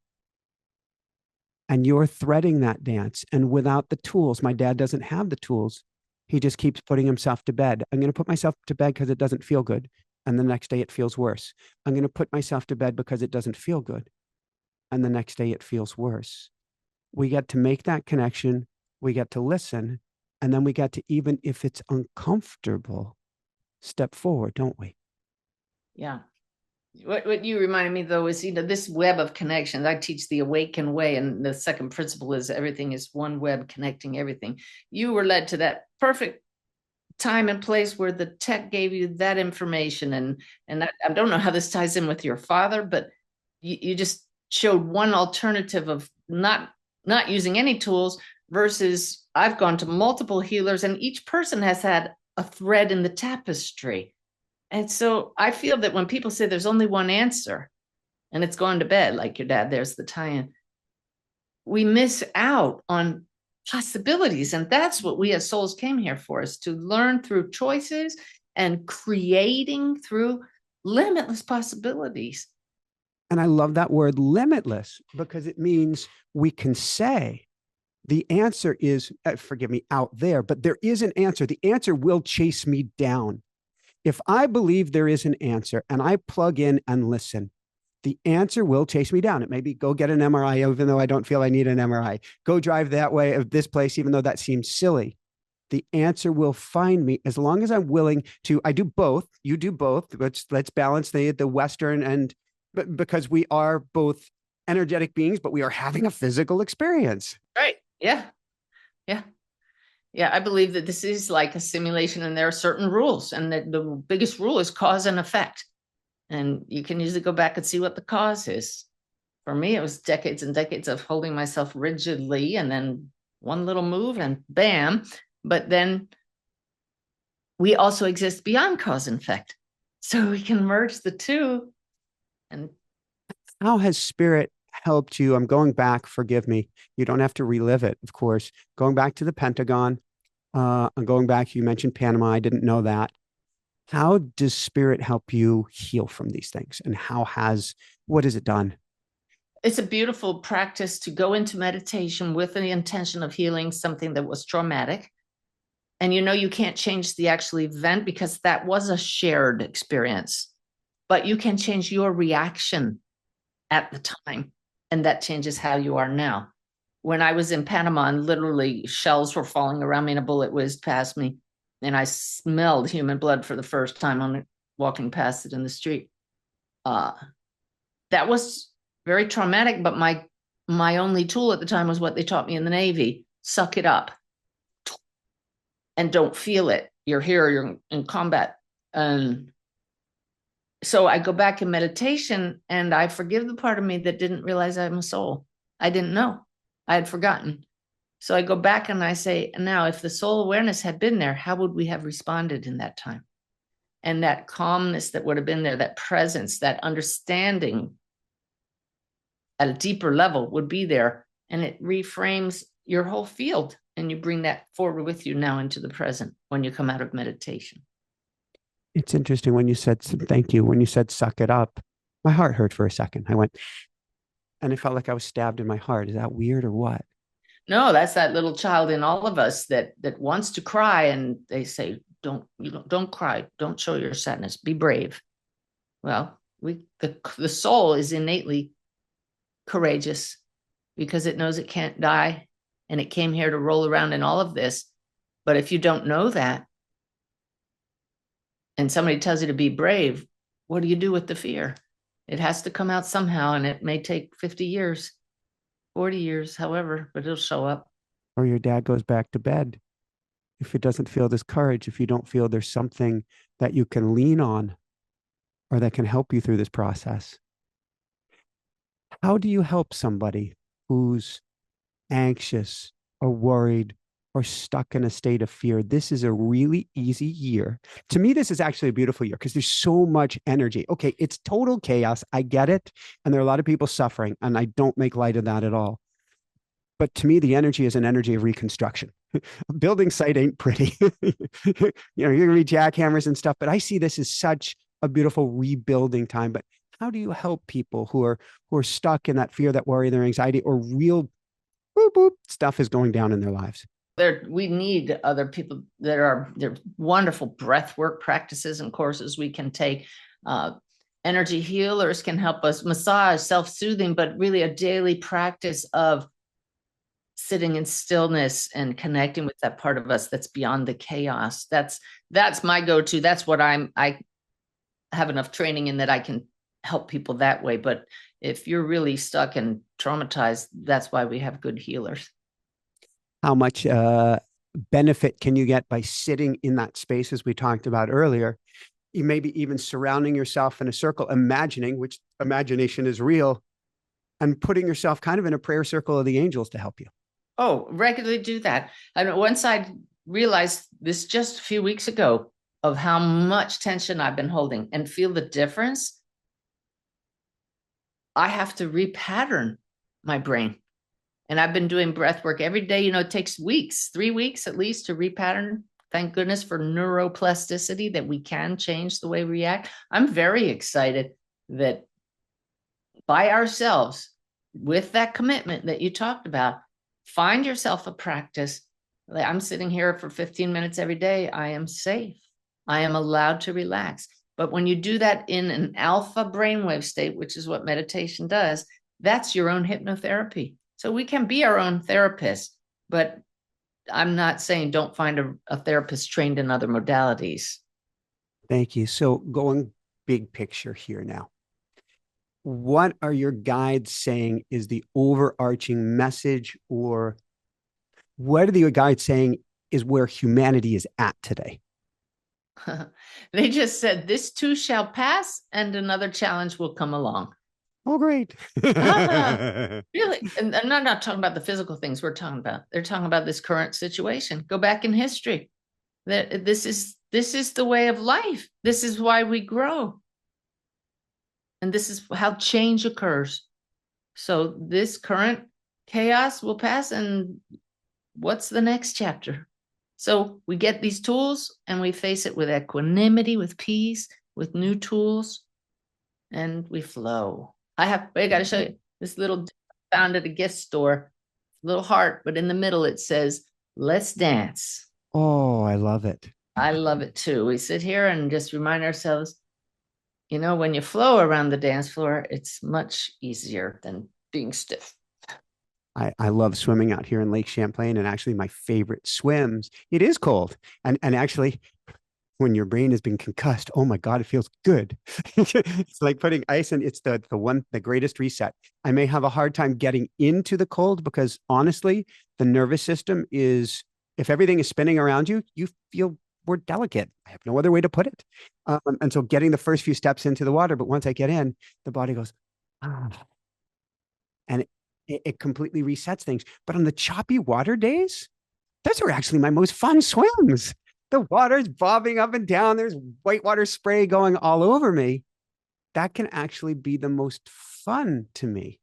And you're threading that dance. And without the tools, my dad doesn't have the tools. He just keeps putting himself to bed. I'm going to put myself to bed because it doesn't feel good. And the next day it feels worse. I'm going to put myself to bed because it doesn't feel good. And the next day it feels worse. We get to make that connection. We get to listen. And then we get to, even if it's uncomfortable, step forward, don't we? Yeah. What you reminded me, though, is, this web of connections. I teach the awakened way, and the second principle is everything is one web connecting everything. You were led to that perfect time and place where the tech gave you that information. And I don't know how this ties in with your father, but you just showed one alternative of not using any tools versus I've gone to multiple healers, and each person has had a thread in the tapestry. And so I feel that when people say there's only one answer and it's going to bed, like your dad, there's the tie-in, we miss out on possibilities. And that's what we as souls came here for, is to learn through choices and creating through limitless possibilities. And I love that word limitless, because it means we can say the answer is, forgive me, out there, but there is an answer. The answer will chase me down. If I believe there is an answer and I plug in and listen, the answer will chase me down. It may be go get an MRI, even though I don't feel I need an MRI. Go drive that way of this place, even though that seems silly. The answer will find me as long as I'm willing to. I do both. You do both. Let's balance the Western, and because we are both energetic beings, but we are having a physical experience. Right. Yeah. Yeah. Yeah, I believe that this is like a simulation, and there are certain rules, and that the biggest rule is cause and effect. And you can usually go back and see what the cause is. For me, it was decades and decades of holding myself rigidly, and then one little move and bam. But then we also exist beyond cause and effect. So we can merge the two. And how has spirit helped you? I'm going back, forgive me. You don't have to relive it, of course. Going back to the Pentagon, I'm going back, you mentioned Panama. I didn't know that. How does spirit help you heal from these things? And what has it done? It's a beautiful practice to go into meditation with the intention of healing something that was traumatic. And you can't change the actual event because that was a shared experience, but you can change your reaction at the time. And that changes how you are now. when I was in Panama and literally shells were falling around me and a bullet whizzed past me, and I smelled human blood for the first time on walking past it in the street. That was very traumatic, but my only tool at the time was what they taught me in the Navy: suck it up and don't feel it. You're here, you're in combat. And so I go back in meditation and I forgive the part of me that didn't realize I'm a soul. I didn't know. I had forgotten. So I go back and I say, now, if the soul awareness had been there, how would we have responded in that time? And that calmness that would have been there, that presence, that understanding at a deeper level would be there. And it reframes your whole field. And you bring that forward with you now into the present when you come out of meditation. It's interesting when you said, thank you, when you said, suck it up, my heart hurt for a second. I went, and it felt like I was stabbed in my heart. Is that weird or what? No, that's that little child in all of us that wants to cry, and they say, don't cry, don't show your sadness, be brave. Well, the soul is innately courageous because it knows it can't die, and it came here to roll around in all of this. But if you don't know that, and somebody tells you to be brave, what do you do with the fear? It has to come out somehow, and it may take 50 years, 40 years, however, but it'll show up. Or your dad goes back to bed. If it doesn't feel this courage, if you don't feel there's something that you can lean on or that can help you through this process. How do you help somebody who's anxious or worried or stuck in a state of fear? This is a really easy year. To me, this is actually a beautiful year because there's so much energy. Okay, it's total chaos. I get it. And there are a lot of people suffering, and I don't make light of that at all. But to me, the energy is an energy of reconstruction. A building site ain't pretty. You're going to be jackhammers and stuff, but I see this as such a beautiful rebuilding time. But how do you help people who are stuck in that fear, that worry, their anxiety, or real boop, boop, stuff is going down in their lives? We need other people. There wonderful breath work practices and courses we can take. Energy healers can help us massage, self-soothing, but really a daily practice of sitting in stillness and connecting with that part of us that's beyond the chaos. That's my go-to. That's what I have enough training in that I can help people that way. But if you're really stuck and traumatized, that's why we have good healers. How much benefit can you get by sitting in that space, as we talked about earlier? You maybe even surrounding yourself in a circle, imagining, which imagination is real, and putting yourself kind of in a prayer circle of the angels to help you. Oh, regularly do that. And once I realized this just a few weeks ago of how much tension I've been holding and feel the difference, I have to repattern my brain. And I've been doing breath work every day. It takes weeks, 3 weeks at least, to repattern. Thank goodness for neuroplasticity, that we can change the way we react. I'm very excited that by ourselves, with that commitment that you talked about, find yourself a practice. I'm sitting here for 15 minutes every day. I am safe. I am allowed to relax. But when you do that in an alpha brainwave state, which is what meditation does, that's your own hypnotherapy. So we can be our own therapist, but I'm not saying don't find a therapist trained in other modalities. Thank you. So going big picture here now, what are your guides saying is the overarching message, or what are the guides saying is where humanity is at today? They just said, this too shall pass and another challenge will come along. Oh, great. Really? And I'm not talking about the physical things they're talking about this current situation. Go back in history. That this is the way of life. This is why we grow. And this is how change occurs. So this current chaos will pass, and what's the next chapter? So we get these tools and we face it with equanimity, with peace, with new tools, and we flow. I got to show you this little, found at a gift store, little heart, but in the middle it says, let's dance. Oh, I love it. I love it too. We sit here and just remind ourselves, when you flow around the dance floor, it's much easier than being stiff. I love swimming out here in Lake Champlain, and actually my favorite swims. It is cold, and actually when your brain has been concussed, oh my God, it feels good. It's like putting ice in. It's the greatest reset. I may have a hard time getting into the cold because honestly, the nervous system is, if everything is spinning around you, you feel more delicate. I have no other way to put it. And so getting the first few steps into the water, but once I get in, the body goes, ah, and it completely resets things. But on the choppy water days, those are actually my most fun swims. The water's bobbing up and down. There's whitewater spray going all over me. That can actually be the most fun to me.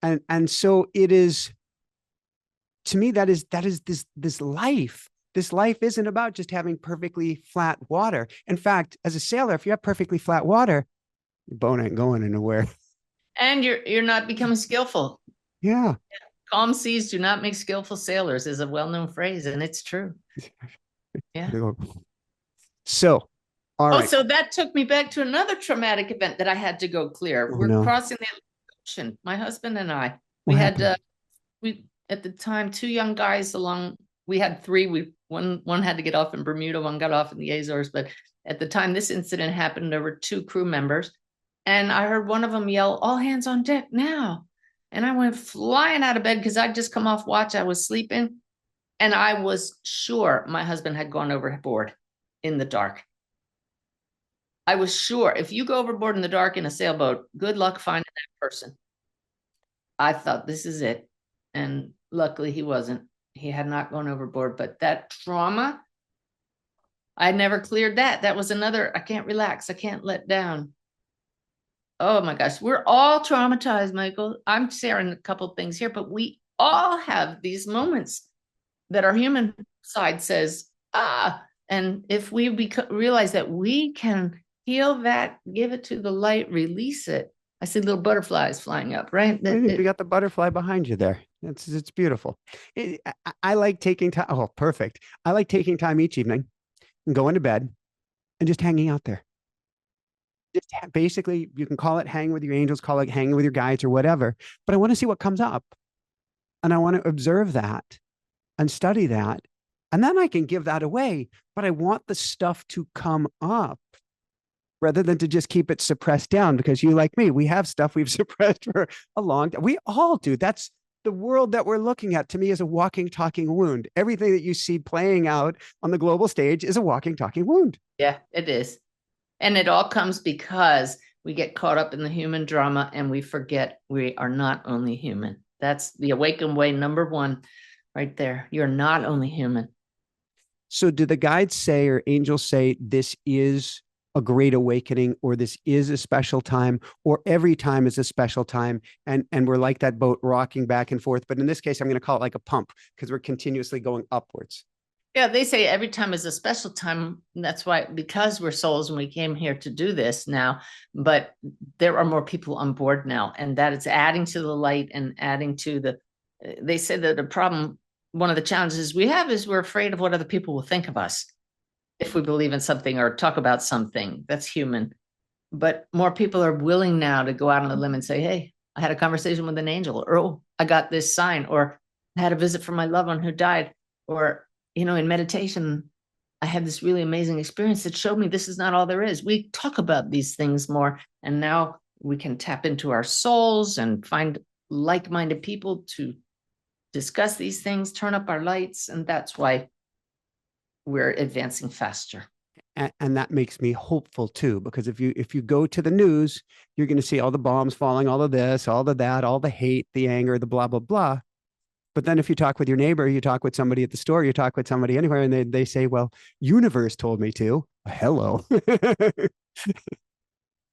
And so it is, to me, that is this life. This life isn't about just having perfectly flat water. In fact, as a sailor, if you have perfectly flat water, your boat ain't going anywhere. And you're not becoming skillful. Yeah. Calm seas do not make skillful sailors is a well-known phrase, and it's true. Yeah. So, all right. So that took me back to another traumatic event that I had to go clear. Oh, We're no. crossing the ocean, my husband and I. What We had happened? we at the time two young guys along. We had three. One had to get off in Bermuda, one got off in the Azores. But at the time this incident happened, there were two crew members, and I heard one of them yell, "All hands on deck now!" And I went flying out of bed because I'd just come off watch. I was sleeping, and I was sure my husband had gone overboard in the dark. I was sure if you go overboard in the dark in a sailboat, good luck finding that person. I thought this is it. And luckily he wasn't. He had not gone overboard. But that trauma, I never cleared that. That was another, I can't relax. I can't let down. Oh my gosh. We're all traumatized, Michael. I'm sharing a couple things here, but we all have these moments that our human side says, ah, and if we realize that we can heal that, give it to the light, release it. I see little butterflies flying up, right? You got the butterfly behind you there. It's beautiful. I like taking time. Oh, perfect. I like taking time each evening and going to bed and just hanging out there. Just basically, you can call it hanging with your angels, call it hanging with your guides or whatever. But I want to see what comes up, and I want to observe that and study that, and then I can give that away. But I want the stuff to come up rather than to just keep it suppressed down, because you, like me, we have stuff we've suppressed for a long time. We all do. That's the world that we're looking at, to me, is a walking, talking wound. Everything that you see playing out on the global stage is a walking, talking wound. Yeah, it is. And it all comes because we get caught up in the human drama and we forget we are not only human. That's the awakened way, number one, right there. You're not only human. So do the guides say, or angels say, this is a great awakening, or this is a special time, or every time is a special time, and we're like that boat rocking back and forth? But in this case, I'm going to call it like a pump, because we're continuously going upwards. Yeah, they say every time is a special time. That's why, because we're souls and we came here to do this now, but there are more people on board now, and that is adding to the light and adding to the, they say that the problem, one of the challenges we have is we're afraid of what other people will think of us if we believe in something or talk about something. That's human. But more people are willing now to go out on a limb and say, hey, I had a conversation with an angel, or oh, I got this sign, or I had a visit from my loved one who died, or in meditation, I had this really amazing experience that showed me this is not all there is. We talk about these things more, and now we can tap into our souls and find like-minded people to discuss these things, turn up our lights, and that's why we're advancing faster. And that makes me hopeful too, because if you go to the news, you're going to see all the bombs falling, all of this, all of that, all the hate, the anger, the blah, blah, blah. But then if you talk with your neighbor, you talk with somebody at the store, you talk with somebody anywhere, and they say, well, universe told me to. Hello. The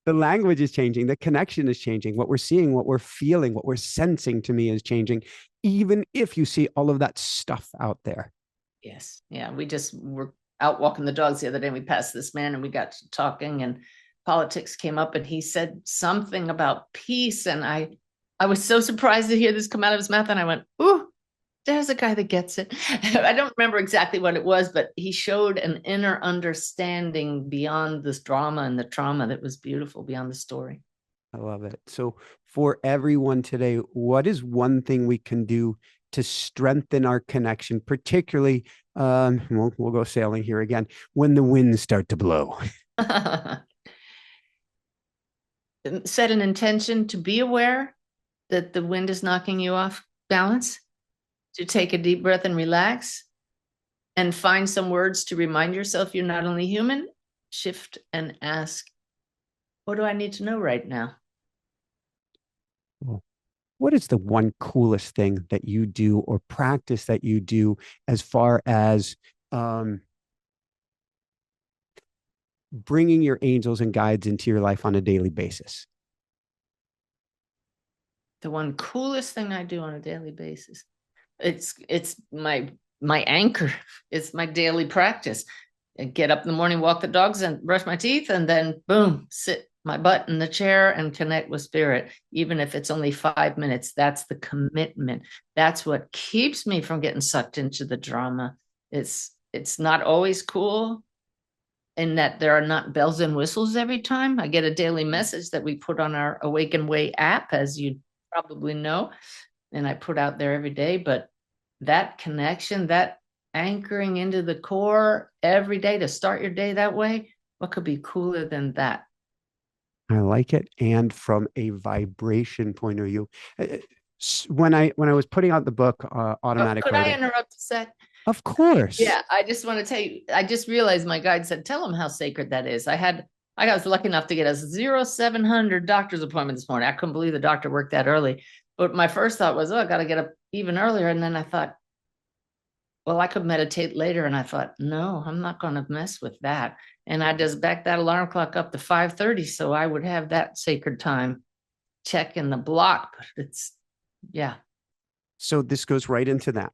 language is changing. The connection is changing. What we're seeing, what we're feeling, what we're sensing, to me, is changing, even if you see all of that stuff out there. Yes. Yeah. We just were out walking the dogs the other day, and we passed this man and we got to talking, and politics came up, and he said something about peace. And I was so surprised to hear this come out of his mouth. And I went, ooh, there's a guy that gets it. I don't remember exactly what it was, but he showed an inner understanding beyond this drama and the trauma that was beautiful, beyond the story. I love it. So for everyone today, what is one thing we can do to strengthen our connection, particularly, we'll go sailing here again, when the winds start to blow? Set an intention to be aware that the wind is knocking you off balance, to take a deep breath and relax, and find some words to remind yourself you're not only human. Shift and ask, what do I need to know right now? What is the one coolest thing that you do or practice that you do as far as bringing your angels and guides into your life on a daily basis? The one coolest thing I do on a daily basis. It's my anchor. It's my daily practice. I get up in the morning, walk the dogs, and brush my teeth, and then boom, sit my butt in the chair and connect with spirit. Even if it's only 5 minutes, that's the commitment. That's what keeps me from getting sucked into the drama. It's not always cool, in that there are not bells and whistles every time. I get a daily message that we put on our Awaken Way app, as you probably know, and I put out there every day. But that connection, that anchoring into the core every day to start your day that way, what could be cooler than that? I like it. And from a vibration point of view, when I was putting out the book, Automatic Could I Writing, interrupt a sec? of course. Yeah, I just want to tell you, I just realized my guide said, tell them how sacred that is. I was lucky enough to get a 0700 doctor's appointment this morning. I couldn't believe the doctor worked that early. But my first thought was, oh, I got to get up even earlier. And then I thought, well, I could meditate later. And I thought, no, I'm not going to mess with that. And I just backed that alarm clock up to 5:30. So I would have that sacred time check in the block. But yeah. So this goes right into that.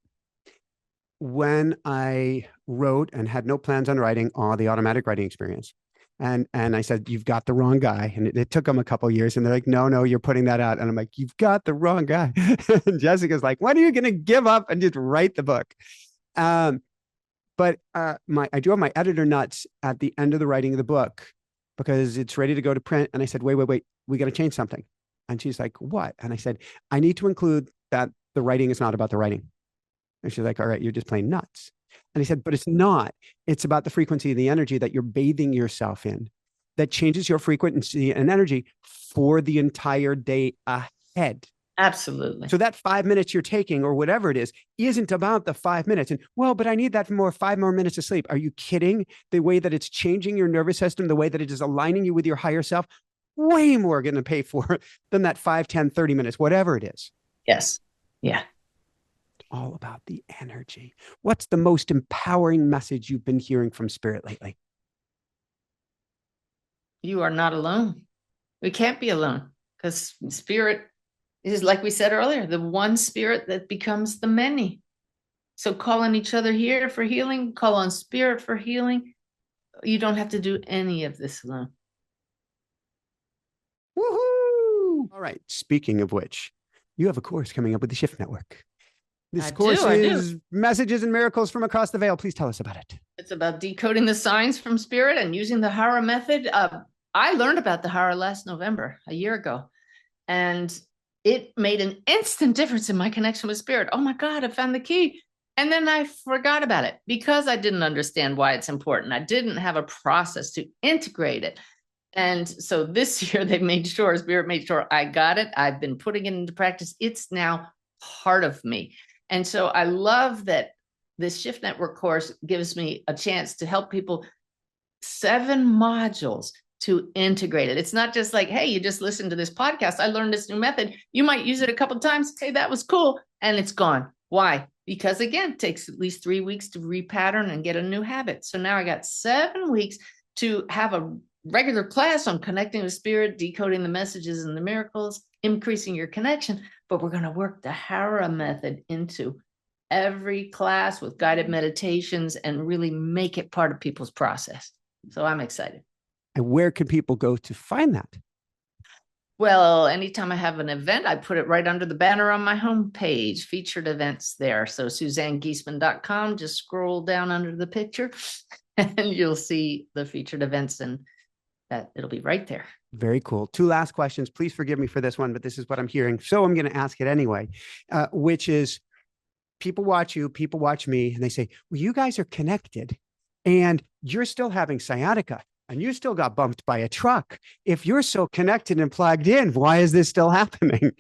When I wrote and had no plans on writing the automatic writing experience, and I said, you've got the wrong guy. And it took them a couple of years. And they're like, no, you're putting that out. And I'm like, you've got the wrong guy. And Jessica's like, when are you going to give up and just write the book? But I do have my editor nuts at the end of the writing of the book because it's ready to go to print. And I said, wait, we got to change something. And she's like, what? And I said, I need to include that the writing is not about the writing. And she's like, all right, you're just plain nuts. And he said, but it's not. It's about the frequency of the energy that you're bathing yourself in that changes your frequency and energy for the entire day ahead. Absolutely. So that 5 minutes you're taking or whatever it is isn't about the 5 minutes. And well, but I need that for 5 more minutes of sleep. Are you kidding? The way that it's changing your nervous system, the way that it is aligning you with your higher self, way more going to pay for than that 5, 10, 30 minutes, whatever it is. Yes. Yeah. All about the energy. What's the most empowering message you've been hearing from spirit lately? You are not alone. We can't be alone because spirit is, like we said earlier, the one spirit that becomes the many. So call on each other here for healing, call on spirit for healing. You don't have to do any of this alone. Woohoo! All right. Speaking of which, you have a course coming up with the Shift Network. This course is Messages and Miracles from Across the Veil. Please tell us about it. It's about decoding the signs from spirit and using the Hara method. I learned about the Hara last November, a year ago, and it made an instant difference in my connection with spirit. Oh my God, I found the key. And then I forgot about it because I didn't understand why it's important. I didn't have a process to integrate it. And so this year spirit made sure I got it. I've been putting it into practice. It's now part of me. And so I love that this Shift Network course gives me a chance to help people 7 modules to integrate it. It's not just like, hey, you just listened to this podcast. I learned this new method. You might use it a couple of times. Hey, that was cool. And it's gone. Why? Because again, it takes at least 3 weeks to repattern and get a new habit. So now I got 7 weeks to have a regular class on connecting with spirit, decoding the messages and the miracles, increasing your connection. But we're going to work the Hara method into every class with guided meditations and really make it part of people's process. So I'm excited. And where can people go to find that? Well, anytime I have an event, I put it right under the banner on my homepage, featured events there. So SuzanneGiesemann.com, just scroll down under the picture and you'll see the featured events. And that it'll be right there. Very cool. Two last questions. Please forgive me for this one, but this is what I'm hearing. So I'm going to ask it anyway, which is people watch you, people watch me, and they say, well, you guys are connected and you're still having sciatica and you still got bumped by a truck. If you're so connected and plugged in, why is this still happening?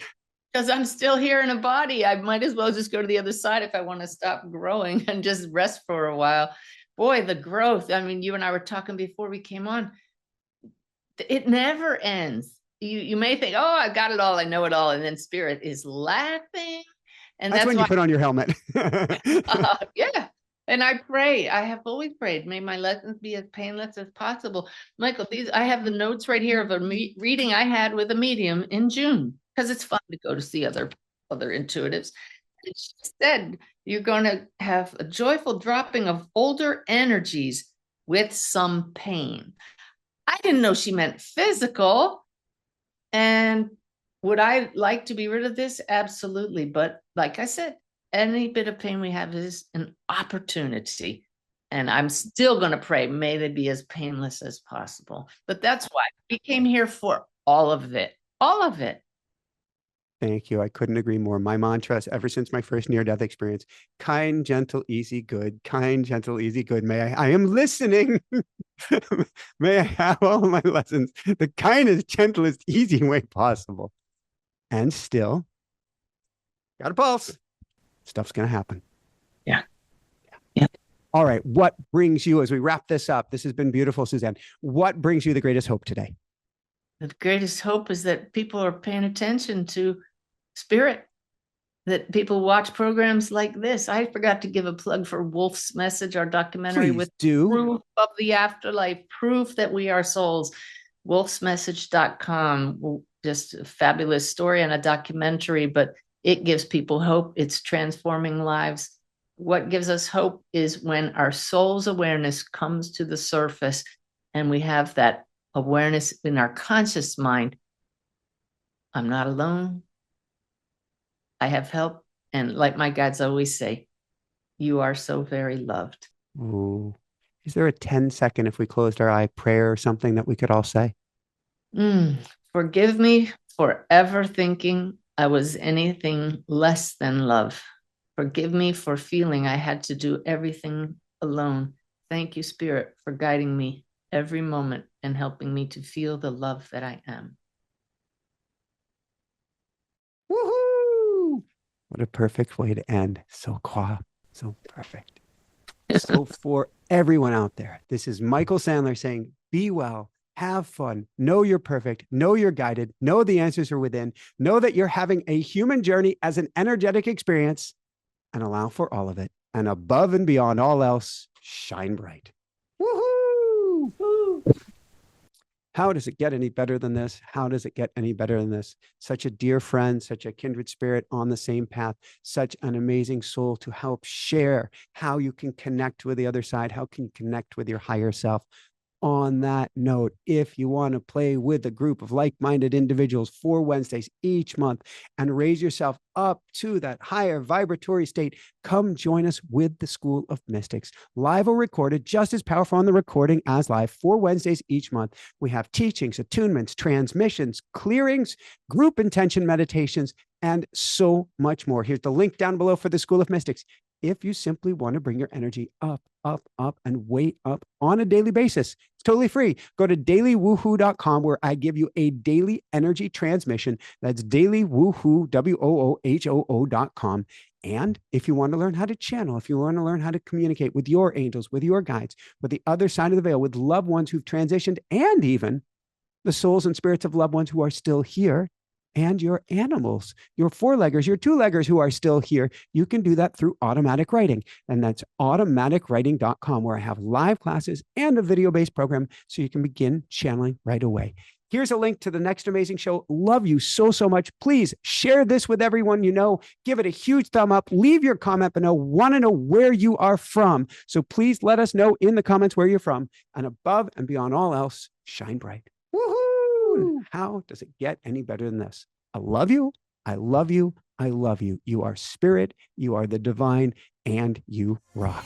Because I'm still here in a body. I might as well just go to the other side if I want to stop growing and just rest for a while. Boy, the growth. I mean, you and I were talking before we came on. It never ends. You may think, oh, I got it all, I know it all, and then spirit is laughing, and that's when you put on your helmet. Yeah, and I pray. I have always prayed. May my lessons be as painless as possible. Michael, I have the notes right here of a reading I had with a medium in June, because it's fun to go to see other intuitives. And she said you're going to have a joyful dropping of older energies with some pain. I didn't know she meant physical. And would I like to be rid of this? Absolutely. But like I said, any bit of pain we have is an opportunity. And I'm still going to pray, may they be as painless as possible. But that's why we came here for all of it. All of it. Thank you. I couldn't agree more. My mantra ever since my first near-death experience, kind, gentle, easy, good. Kind, gentle, easy, good. I am listening. May I have all my lessons the kindest, gentlest, easy way possible. And still, got a pulse. Stuff's going to happen. Yeah. All right. What brings you, as we wrap this up, this has been beautiful, Suzanne. What brings you the greatest hope today? The greatest hope is that people are paying attention to spirit, that people watch programs like this. I forgot to give a plug for Wolf's Message, our documentary with proof of the afterlife, proof that we are souls. wolfsmessage.com. Just a fabulous story and a documentary, but it gives people hope. It's transforming lives. What gives us hope is when our soul's awareness comes to the surface and we have that awareness in our conscious mind. I'm not alone. I have help. And like my guides always say, you are so very loved. Ooh. Is there a 10-second, if we closed our eye, prayer or something that we could all say? Forgive me for ever thinking I was anything less than love. Forgive me for feeling I had to do everything alone. Thank you, Spirit, for guiding me every moment and helping me to feel the love that I am. Woohoo! What a perfect way to end. So perfect. So for everyone out there, this is Michael Sandler saying, be well, have fun, know you're perfect, know you're guided, know the answers are within, know that you're having a human journey as an energetic experience, and allow for all of it. And above and beyond all else, shine bright. Woohoo! Woo! How does it get any better than this? How does it get any better than this? Such a dear friend, such a kindred spirit on the same path, such an amazing soul to help share how you can connect with the other side, how can you connect with your higher self. On that note, if you want to play with a group of like-minded individuals 4 Wednesdays each month and raise yourself up to that higher vibratory state, come join us with the School of Mystics. Live or recorded, just as powerful on the recording as live, 4 Wednesdays each month. We have teachings, attunements, transmissions, clearings, group intention meditations, and so much more. Here's the link down below for the School of Mystics. If you simply want to bring your energy up, and way up on a daily basis, it's totally free. Go to dailywoohoo.com where I give you a daily energy transmission. That's dailywoohoo, WOOHOO.com. And if you want to learn how to channel, if you want to learn how to communicate with your angels, with your guides, with the other side of the veil, with loved ones who've transitioned, and even the souls and spirits of loved ones who are still here, and your animals, your 4-leggers, your 2-leggers who are still here, you can do that through automatic writing. And that's automaticwriting.com, where I have live classes and a video-based program so you can begin channeling right away. Here's a link to the next amazing show. Love you so, so much. Please share this with everyone you know. Give it a huge thumb up. Leave your comment below. Want to know where you are from. So please let us know in the comments where you're from. And above and beyond all else, shine bright. Woohoo! How does it get any better than this? I love you. I love you. I love you. You are spirit. You are the divine, and you rock.